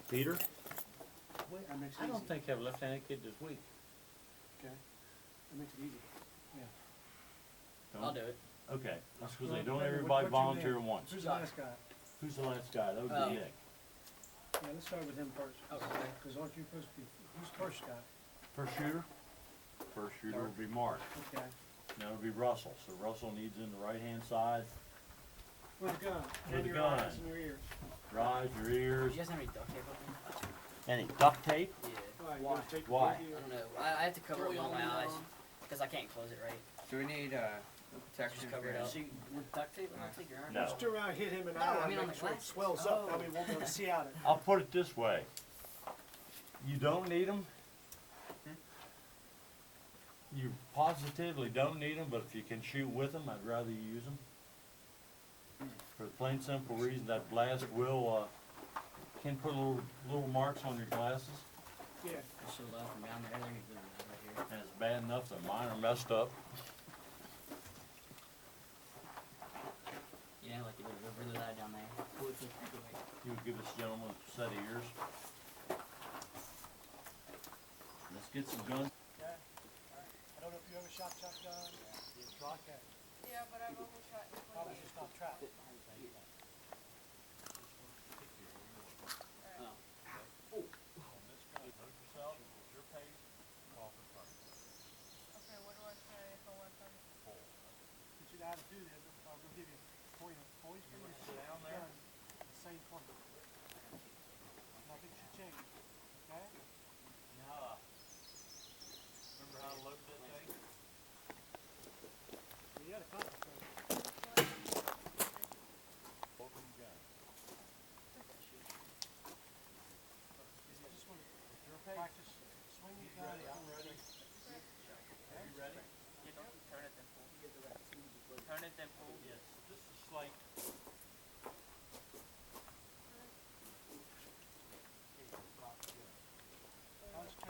Peter? I don't think I have a left-handed kid this week. Okay. That makes it easy. Yeah. Don't? I'll do it. Okay. I was going to say, don't everybody volunteer once. Who's the last guy? Who's the last guy? That would be Nick. Yeah, let's start with him first. Okay. Because aren't you supposed to be, who's first guy? First shooter? First shooter will be Mark. Okay. Now it'll be Russell. So Russell needs in the right-hand side. With a gun. With And a your gun. eyes and your ears. Your eyes, your ears. You guys have any duct tape on me? Any duct tape? Yeah. Why? Why? I don't know. I have to cover it with my eyes. Because I can't close it right. Do we need protection? Just cover it up. So you, with duct tape, I don't think your arm. No. Just around hit him in the eye. I mean on the glass. Swells up. That way we won't be able to see out it. I'll put it this way. You don't need them. You positively don't need them, but if you can shoot with them, I'd rather you use them. For the plain simple reason that blast will can put little marks on your glasses. Yeah. Just so low from down there. Right here. And it's bad enough that mine are messed up. Yeah, like you look really loud down there. You would give this gentleman a set of ears. Let's get some guns. Okay. I don't know if you ever shot shotgun. Yeah. Okay. Yeah, but I've always shot in Probably just not trap. Okay, what do I say if I want them? What you gotta do is, I'm gonna give you a point of always bring your shit down there. The same point. Nothing should change. Okay? Yeah. Remember how to load that thing? You gotta concentrate. Open the gun. You just want to practice swinging gun. I'm ready. Are you ready? Yeah, don't turn it then pull. Turn it then pull. Yes, just a slight.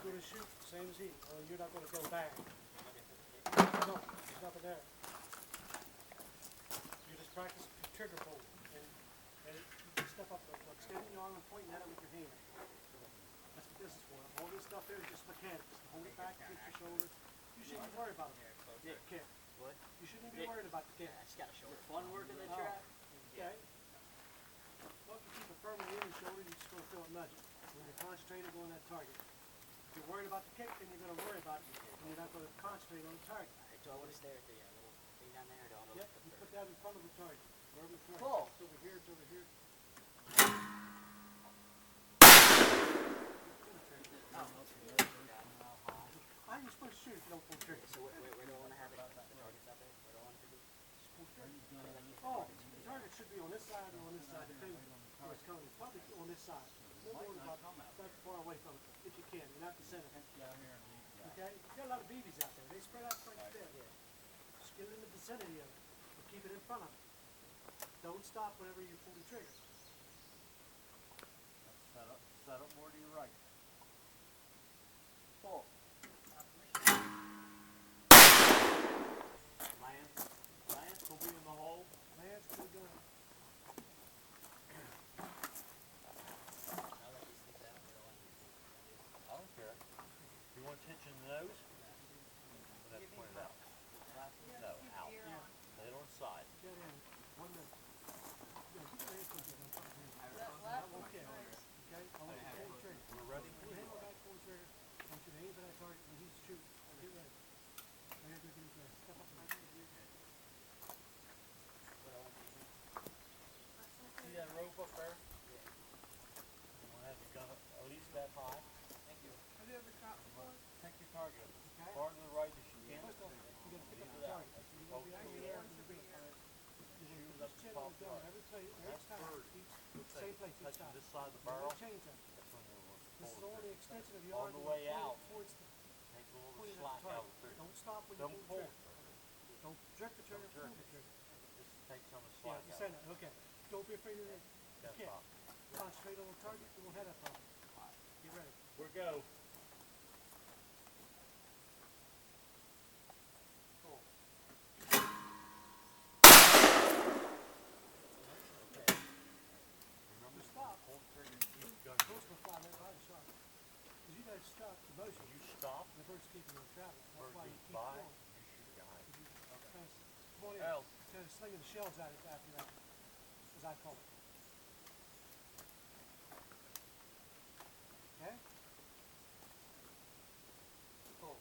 You're gonna shoot same as he, or you're not gonna go back. No, there's nothing there. You just practice trigger pull, and you step up, extending your arm and pointing at it with your hand. That's what this is for. All this stuff here is just mechanics. Hold it back, kick your shoulder. You shouldn't be worried about it. Yeah, kick. What? You shouldn't be worried about the kick. I just gotta show it. Fun working the track. Okay. Well, if you keep it firmly in your shoulder, you're just gonna feel it nudging. When you're concentrated on that target. If you're worried about the kick, then you're gonna worry about it, and you're not gonna concentrate on the target. Alright, do I want to stare at the little thing down there, or do I want to? Yep, you put that in front of the target. Wherever the target. Pull. It's over here. It's over here. How are you supposed to shoot if you don't pull the trigger? So where do I want to have it? The target's out there? Where do I want it to be? Just pull the trigger. Oh, the target should be on this side or on this side, depending on where it's coming. Probably on this side. No more than about that far away from it, if you can. You're not the center. Okay? You got a lot of BBs out there. They spread out quite a bit. Just get it in the vicinity of it. But keep it in front of it. Don't stop whenever you pull the trigger. Set up more to your right. Pull. Lance will be in the hole. Lance, good gun. I don't care. You want attention to the nose? We'll have to point it out. No, out. Lay it on the side. Get in. 1 minute. Yeah, keep your hands on the front of your hand. Okay. Okay? I want you to pull the trigger. We're ready? Pull your hand back, pull the trigger. I want you to aim for that target when he's shooting. Get ready. Right here, target as far to the right as you can. Leave it out. Focus on the orange. Shoot up the top right. That bird touching this side of the barrel. That's when we're going to pull the trigger. On the way out, take a little slack out of the trigger. Don't stop when Don't you pull pull the trigger. Don't jerk the trigger, pull the trigger. Just take some of the Yeah, slack you out. said that. Okay. Don't be afraid of it. Gotta You can't. stop. Concentrate on the target. You won't have that problem. Get ready. We're go. Remember, stop. Pull the trigger. Keep the gun. Those will fly right by the shot. Because you guys stop the motion. You stop. The bird's keeping on travel. That's Bird why you goes keep by. going. You shoot behind. Come on in. Kind of slinging the shells at it after that, as I call it. Okay? Pull.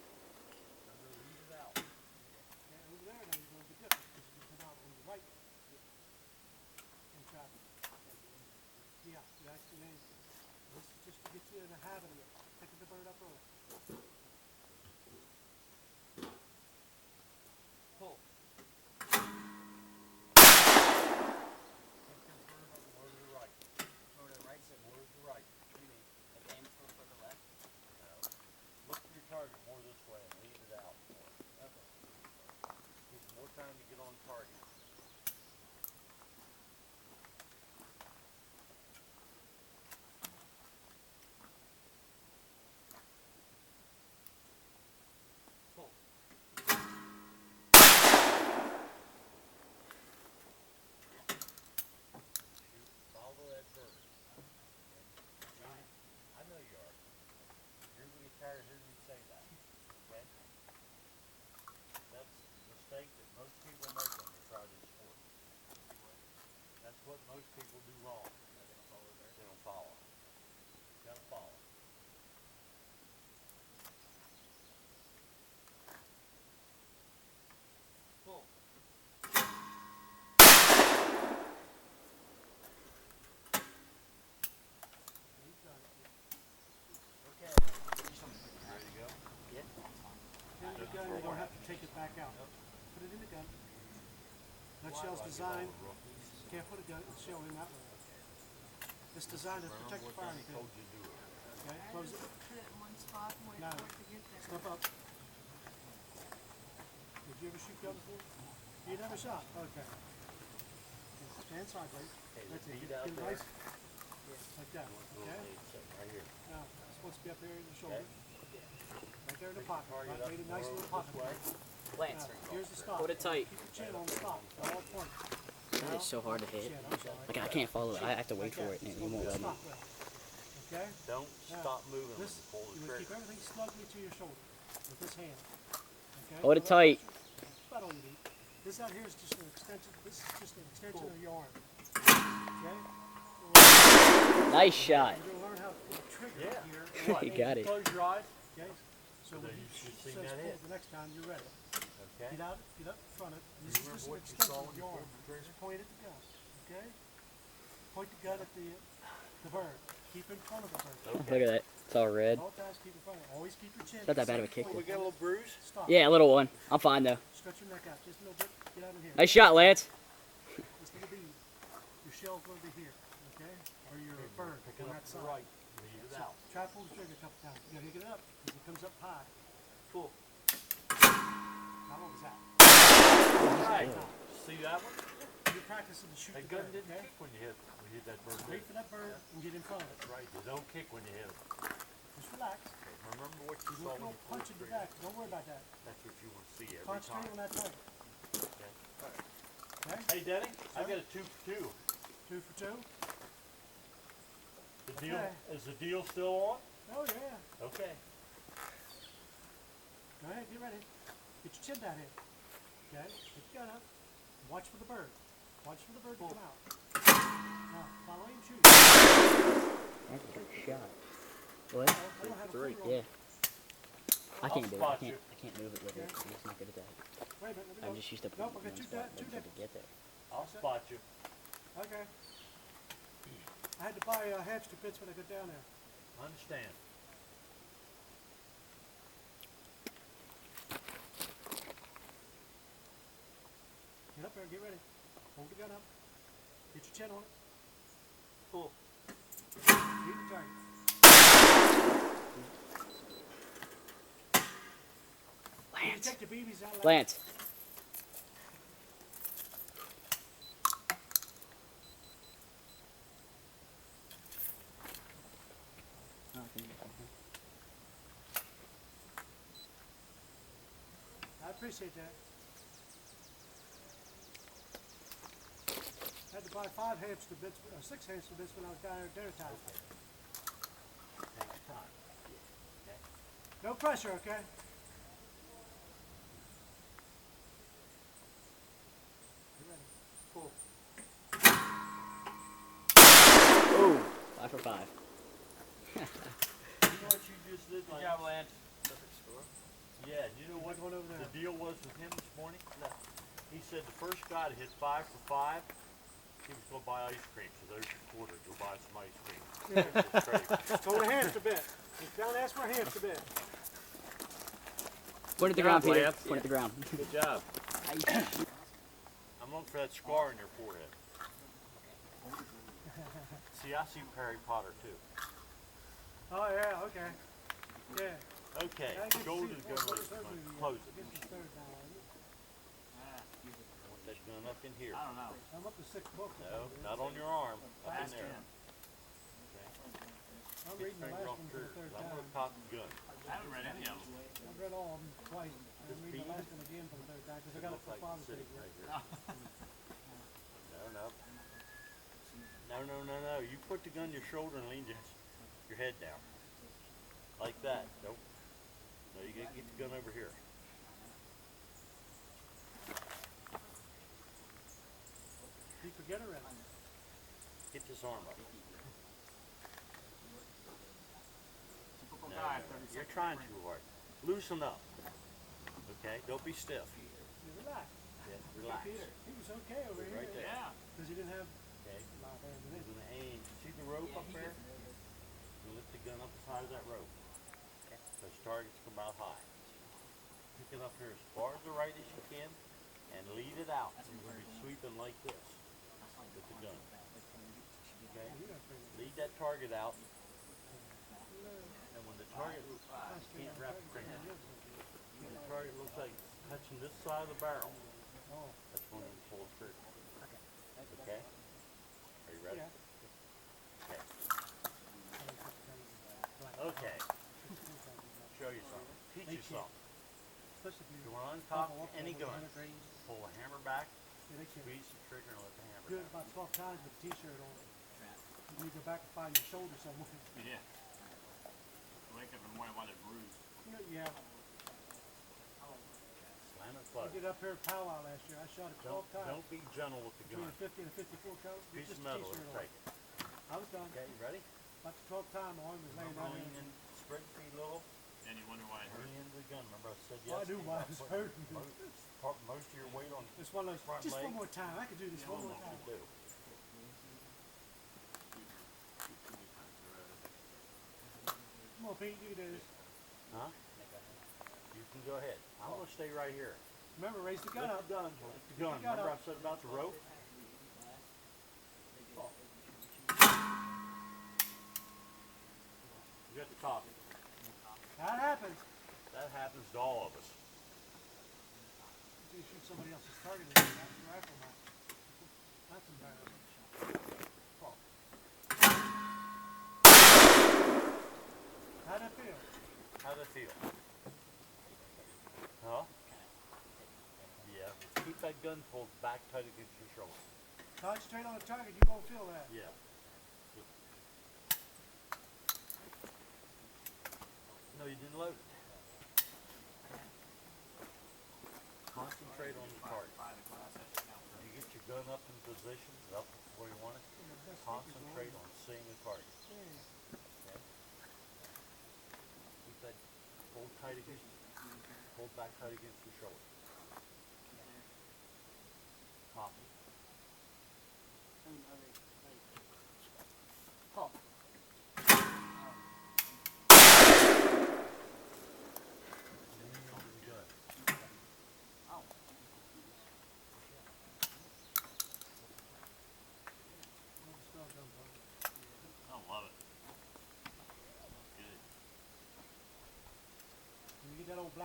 Leave it out. Okay, over there now you're going to be different because you can come out on the right in traffic. Yeah, you actually named it. This is just to get you in the habit of picking the bird up early. Pull. More to the right. More to the right, sir. More to the right. What do you mean? Like aim for the left? No. Look for your target more this way and leave it out more. Okay. Give it more time to get on target. Pull. Shoot. Follow that bird. I know you are. You're going to get tired of hearing me say that. Okay? That's the mistake that most people make when they try this sport. That's what most people do wrong. They don't follow. You gotta follow. Pull. Okay. Ready to go? Yeah. In the gun, you don't have to take it back out. Put it in the gun. That shell's designed. Can't put a shell in that way. It's designed to protect the firing pin. Okay, close it. Put it in one spot and wait Now, for it to get there. step up. Did you ever shoot gun before? You never shot? Okay. Stand sideways. That's it. Get it nice. Like that. Okay? Right here. Now, it's supposed to be up there in the shoulder. Okay. Right there in the pocket. Right, made a nice little pocket. Lance. Now, here's the stop. Hold it tight. Keep your chin on the stop. All point. That is so hard to hit. Shit, I'm sorry. Like I can't follow it. I have to wait for it, and it won't let me. Stop. Okay? Don't stop moving when you pull the You trigger. keep everything snugly to your shoulder with this hand. Okay? Hold it tight. About all you need. This out here is just an extension. This is just an extension of your arm. Okay? Nice shot. You're gonna learn how to pull the trigger here. You got it. Close your eyes. Okay? So when you he should says see that pull hit. the next time, you're ready. Okay. Get out in front of it. This is just an what you extension saw of when you your arm. pulled the trigger? Just point at the gun. Okay? Point the gun at the bird. Keep in front of the bird. Look at that. It's all red. At all times, keep in front of it. Always keep your chin. Not that bad of a kick. We get a little bruise? Stop. Yeah, a little one. I'm fine though. Stretch your neck out just a little bit. Get out of here. Nice shot, Lance. This little bead. Your shell's going to be here. Okay? Or your bird on that side. Right. Leave it out. Try to pull the trigger a couple times. You gotta get it up because it comes up high. Pull. How long was that? Right. See that one? You're practicing to shoot That the gun bird. didn't Okay? kick when you hit that bird. Wait for that bird and get in front of it. Right. They don't kick when you hit them. Just relax. Remember what you saw when Don't you pulled punch the in the trigger. back. Don't worry about that. That's what you want to see every Concentrate time. on that target. Okay. Okay? Hey, Denny, I got a 2 for 2. 2 for 2. The deal Okay. is the deal still on? Oh yeah. Okay. Go ahead. Get ready. Get your chin down here. Okay? Put your gun up. Watch for the bird. Watch for the bird to come out. Now, follow him, shoot. That's a good shot. What? Yeah. I can't do it. I can't move it with it. I'm just not good at that. Wait a minute. Let me I'm go. just used to Nope, putting I got it in two one spot two and waiting for it to get there. I'll spot you. Okay. I had to buy hamster bits when I got down there. Understand. Get up there, get ready. Hold the gun up. Get your chin on it. Pull. Shoot the target. Lance. Take the BBs out. Lance. I appreciate that. Had to buy 5 hamster bits, 6 hamster bits when I was down there at dinner time. No pressure, okay? You ready? Pull. Oh, 5 for 5. You know what you just did? Good job, Lance. Yeah, you know what the deal was with him this morning? No. He said the first guy to hit 5 for 5, he was going to buy ice cream. So there's your quarter. Go buy some ice cream. Told a hamster bit. He's down and asked for a hamster bit. Point at the ground, Peter. Point at the ground. Good job. I'm looking for that scar in your forehead. See, I see Harry Potter too. Oh, yeah, okay. Yeah. Okay, shoulder the gun like close it. Want that gun up in here. I don't know. I'm up to 6 books. No, not on your arm. Up in there. I'm reading the last one for the 3rd I'm time. going to cop the gun. I haven't read any of them. I've read all of them twice. I'm reading the last one again for the 3rd time because I got it for Father's Day. No. You put the gun on your shoulder and lean your head down. Like that. Nope. No, you gotta get the gun over here. You forget already. Get this arm up. Typical No, guy. you're trying too hard. Loosen up. Okay? Don't be stiff. You relax. Yeah, relax. Peter, he was okay over here. Right there. Yeah. Because he didn't have Okay. a lot of You're ammunition. gonna aim. See the rope up there? You lift the gun up the side of that rope. Those targets come out high. Pick it up here as far to the right as you can and lead it out. You're going to be sweeping like this with the gun. Okay? Lead that target out. And when the target can't wrap your finger. When the target looks like it's touching this side of the barrel, that's when you pull the trigger. Okay? Are you ready? Okay. Okay. Show you something. Teach you something. You want to uncock any gun, pull the hammer back, squeeze the trigger and let the hammer Do it down. about 12 times with a t-shirt on. You go back and find your shoulder somewhere. Yeah. Wake up in the morning while they're bruised. Yeah. Slam it I close. did up here at Powwow last year. I shot it 12 times. Don't be gentle with the Between gun. a 50 and a 54 cal. Piece Just of a metal, t-shirt let's on. take it. I was done. Okay, you ready? About the 12th time, my arm was laying down Lean there. in, spread your feet a little. And you wonder why it hurt. Lean into the gun. Remember I said Oh, I yes? knew why it was hurting. Most of your weight on Just one of those. front Just leg. one more time. I could do this one more You time. do. Come on, Pete. You can do this. Huh? You can go ahead. I'm going to stay right here. Remember, raise the gun up. Lift the gun. Lift the gun. Remember I said about the rope? You got the coffee. That happens. That happens to all of us. You shoot somebody else's target and that's your rifle now. That's embarrassing. How'd that feel? How'd it feel? Huh? Yeah. Keep that gun pulled back tight against your shoulder. Concentrate on the target, you won't feel that. Yeah. No, you didn't load it. Concentrate on the target. When you get your gun up in position, up where you want it, concentrate on seeing the target. Okay? Keep that pulled tight against, pulled back tight against your shoulder. Copy.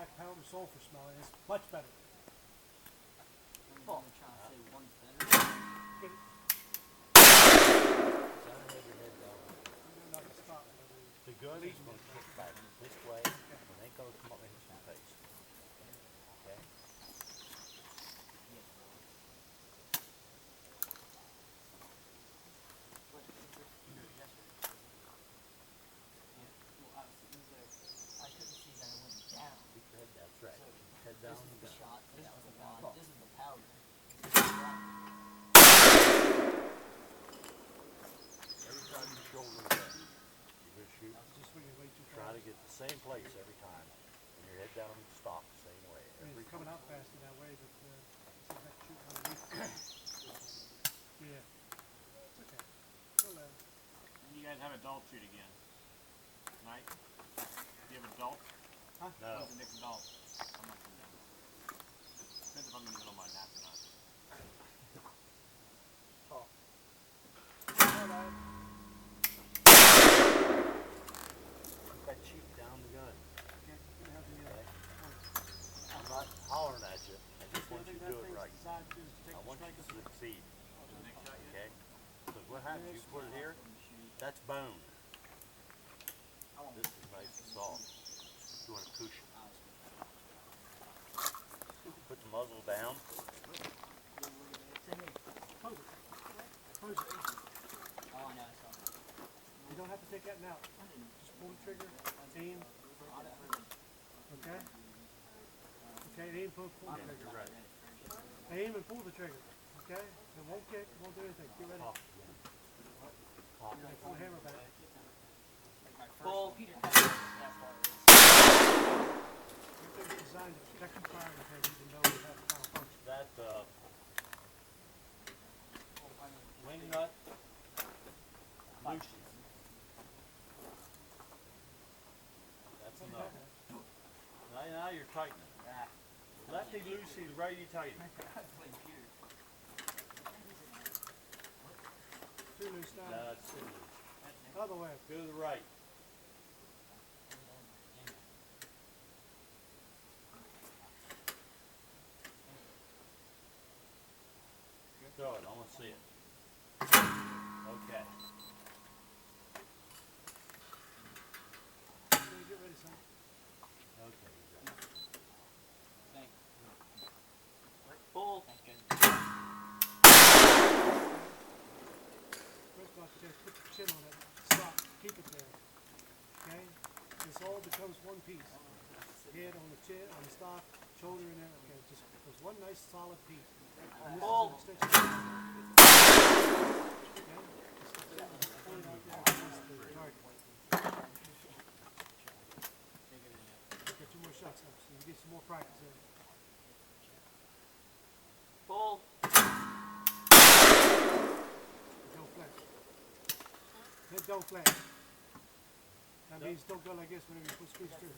black powder sulfur smell, and it's much better. I'm trying to say one's better. Get it? The gun is going to kick back this way, and it ain't going to come up and hit your face. Okay? I couldn't see that it went down. Keep your head, that's right. Keep your head down. This is the shot. That was the wad. This is the powder. Every time you shoulder it in, you're going to shoot. Try to get the same place every time. And your head down and stock the same way. It's coming out faster that way, but it seems like shooting underneath. Yeah. It's okay. We'll And you guys have adult shoot again tonight. Do you have adult? Huh? No. When's the next adult? I'm not coming down. Depends if I'm in the middle of my nap or not. Keep that cheek down the gun. Okay? I'm not hollering at you. I just want you to do it right. I want you to succeed. Okay? Because what happens, you put it here, that's bone. This is nice and soft. You want a cushion. Put the muzzle down. Close it. Close it. Oh, I know. I saw it. You don't have to take that now. Just pull the trigger, aim. Okay? Okay, aim, pull the trigger. You're right. Aim and pull the trigger. Okay? It won't kick, it won't do anything. Get ready. Pop. Okay, pull the hammer back. Full. Everything's designed to protect the fire and even though we have final function. That wing nut loosens. That's enough. Now you're tightening. Lefty loosey, righty tighty. Too loose now. No, it's too loose. Other way. Go to the right. Throw it, I want to see it. Okay. Get ready, son. Okay, you got it. Full. First off, you gotta put your chin on it. Stop. Keep it there. Okay? This all becomes one piece. Head on the chin, on the stock, shoulder in there. Okay, just there's one nice solid piece. And this Full. is an extension. Okay? Just point out there against the target. Got 2 more shots now, so you get some more practice there. Full. Don't flash. Head don't flash. That means don't go like this whenever you put squeeze through.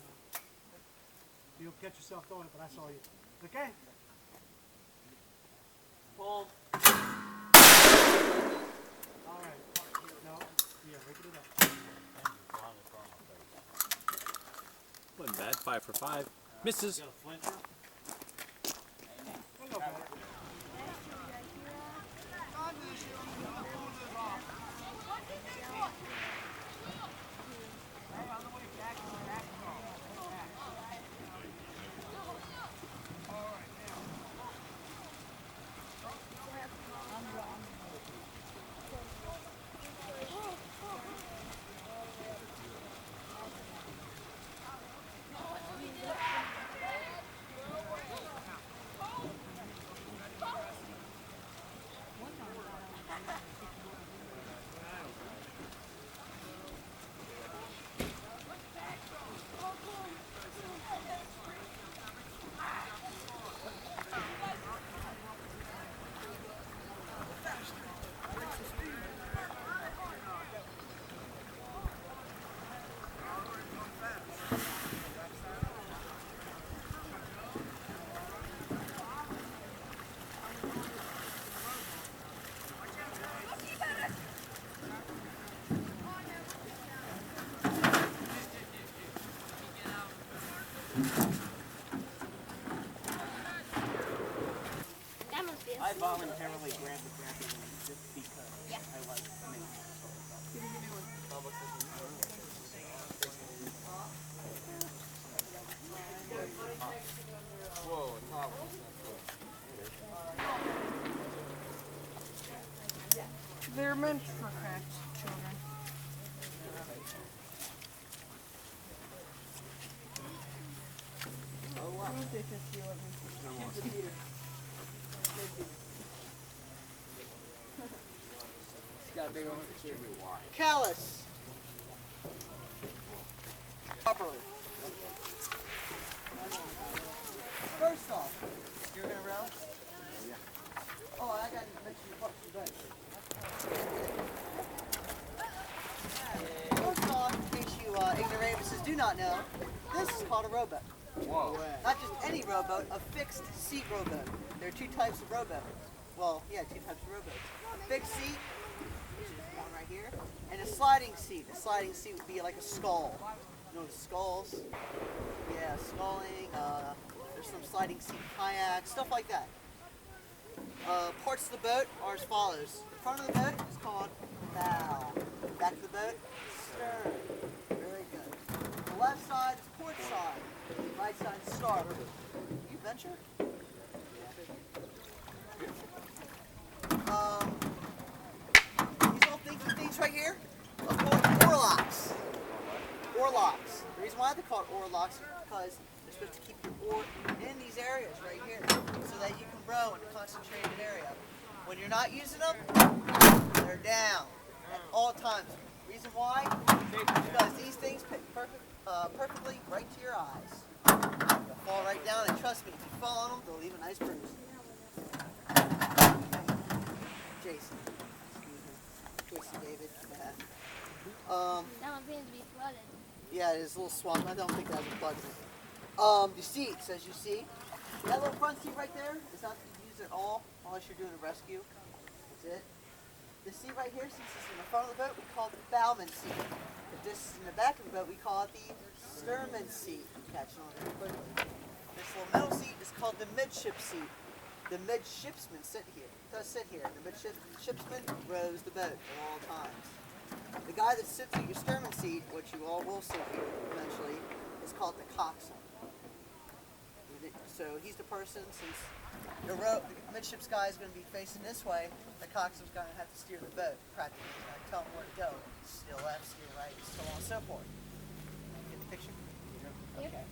You'll catch yourself throwing it, but I saw you. Okay? Full. Alright. No. Yeah, wake it up. Wasn't bad. 5 for 5. Misses. Got a flincher? Don't go back. voluntarily grab the crappy one just because I like making Whoa, top. They're meant for cracked children. Callus. Properly. First off, you're gonna row? Oh, I got to mention the parts of the boat. First off, in case you ignoramuses do not know, this is called a rowboat. Whoa. Not just any rowboat, a fixed seat rowboat. There are two types of rowboat. Well, yeah, two types of rowboats. A fixed seat, which is one right here, and a sliding seat. A sliding seat would be like a scull. You know the sculls? Yeah, sculling, there's some sliding seat kayaks, stuff like that. Parts of the boat are as follows. The front of the boat is called bow. Back of the boat, stern. Very good. The left side is port side. Right side is starboard. You venture? These little things right here are called oarlocks. Oarlocks. The reason why they call it oarlocks is because they're supposed to keep your oar in these areas right here so that you can row in a concentrated area. When you're not using them, they're down at all times. Reason why? Because these things fit perfectly right to your eyes. They'll fall right down, and trust me, if you fall on them, they'll leave a nice bruise. Jason. Casey David. That one seems to be flooded. Yeah, it is a little swamp. I don't think that was plugged in. The seats, as you see, that little front seat right there is not to be used at all unless you're doing a rescue. That's it. The seat right here, since it's in the front of the boat, we call it the bowman seat. If this is in the back of the boat, we call it the sternman seat. Catching on very quickly. This little middle seat is called the midship seat. The midshipsman does sit here. The midshipsman rows the boat at all times. The guy that sits at your sternman seat, which you all will sit here eventually, is called the coxswain. So he's the person, since the midships guy is going to be facing this way, the coxswain's going to have to steer the boat practically. He's going to tell him where to go. Steer left, steer right, so on and so forth. Get the picture? Yep. Okay.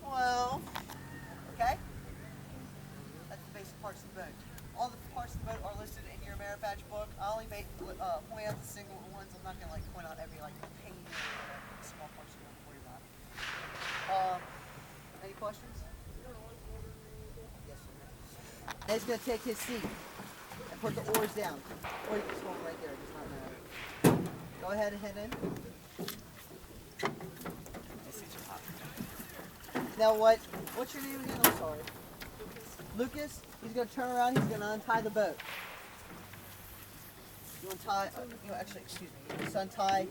Well, okay. That's the basic parts of the boat. All the parts of the boat are listed in your merit badge book. I only point out the single ones. I'm not going to point out every pain or small parts you don't worry about. Any questions? Yes, sir. Ed's going to take his seat and put the oars down. Or you can just hold right there. It does not matter. Go ahead and head in. Now what's your name again? I'm sorry. Lucas, he's going to turn around, he's going to untie the boat. You untie, actually, excuse me, you just untie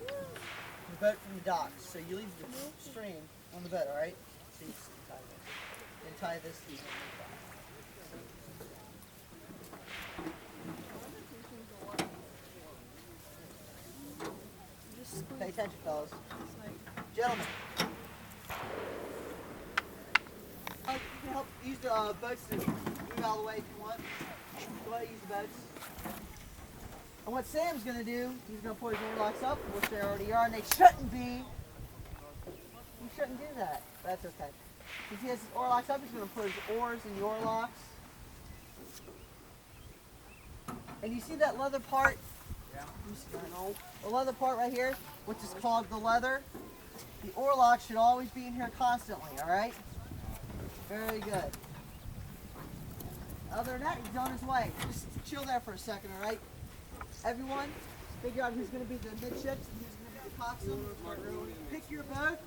the boat from the docks. So you leave the string on the boat, alright? So you just untie this. Pay attention, fellas. Gentlemen. You can help use the boats to move out of the way if you want. Go ahead and use the boats. And what Sam's going to do, he's going to put his oarlocks up, which they already are, and they shouldn't be. He shouldn't do that. That's okay. Since he has his oarlocks up, he's going to put his oars in the oarlocks. And you see that leather part? Yeah. The leather part right here, which is called the leather. The oarlock should always be in here constantly, alright? Very good. Other than that, he's on his way. Just chill there for a second, alright? Everyone, figure out who's going to be the midships and who's going to be the coxswain. Pick your boat,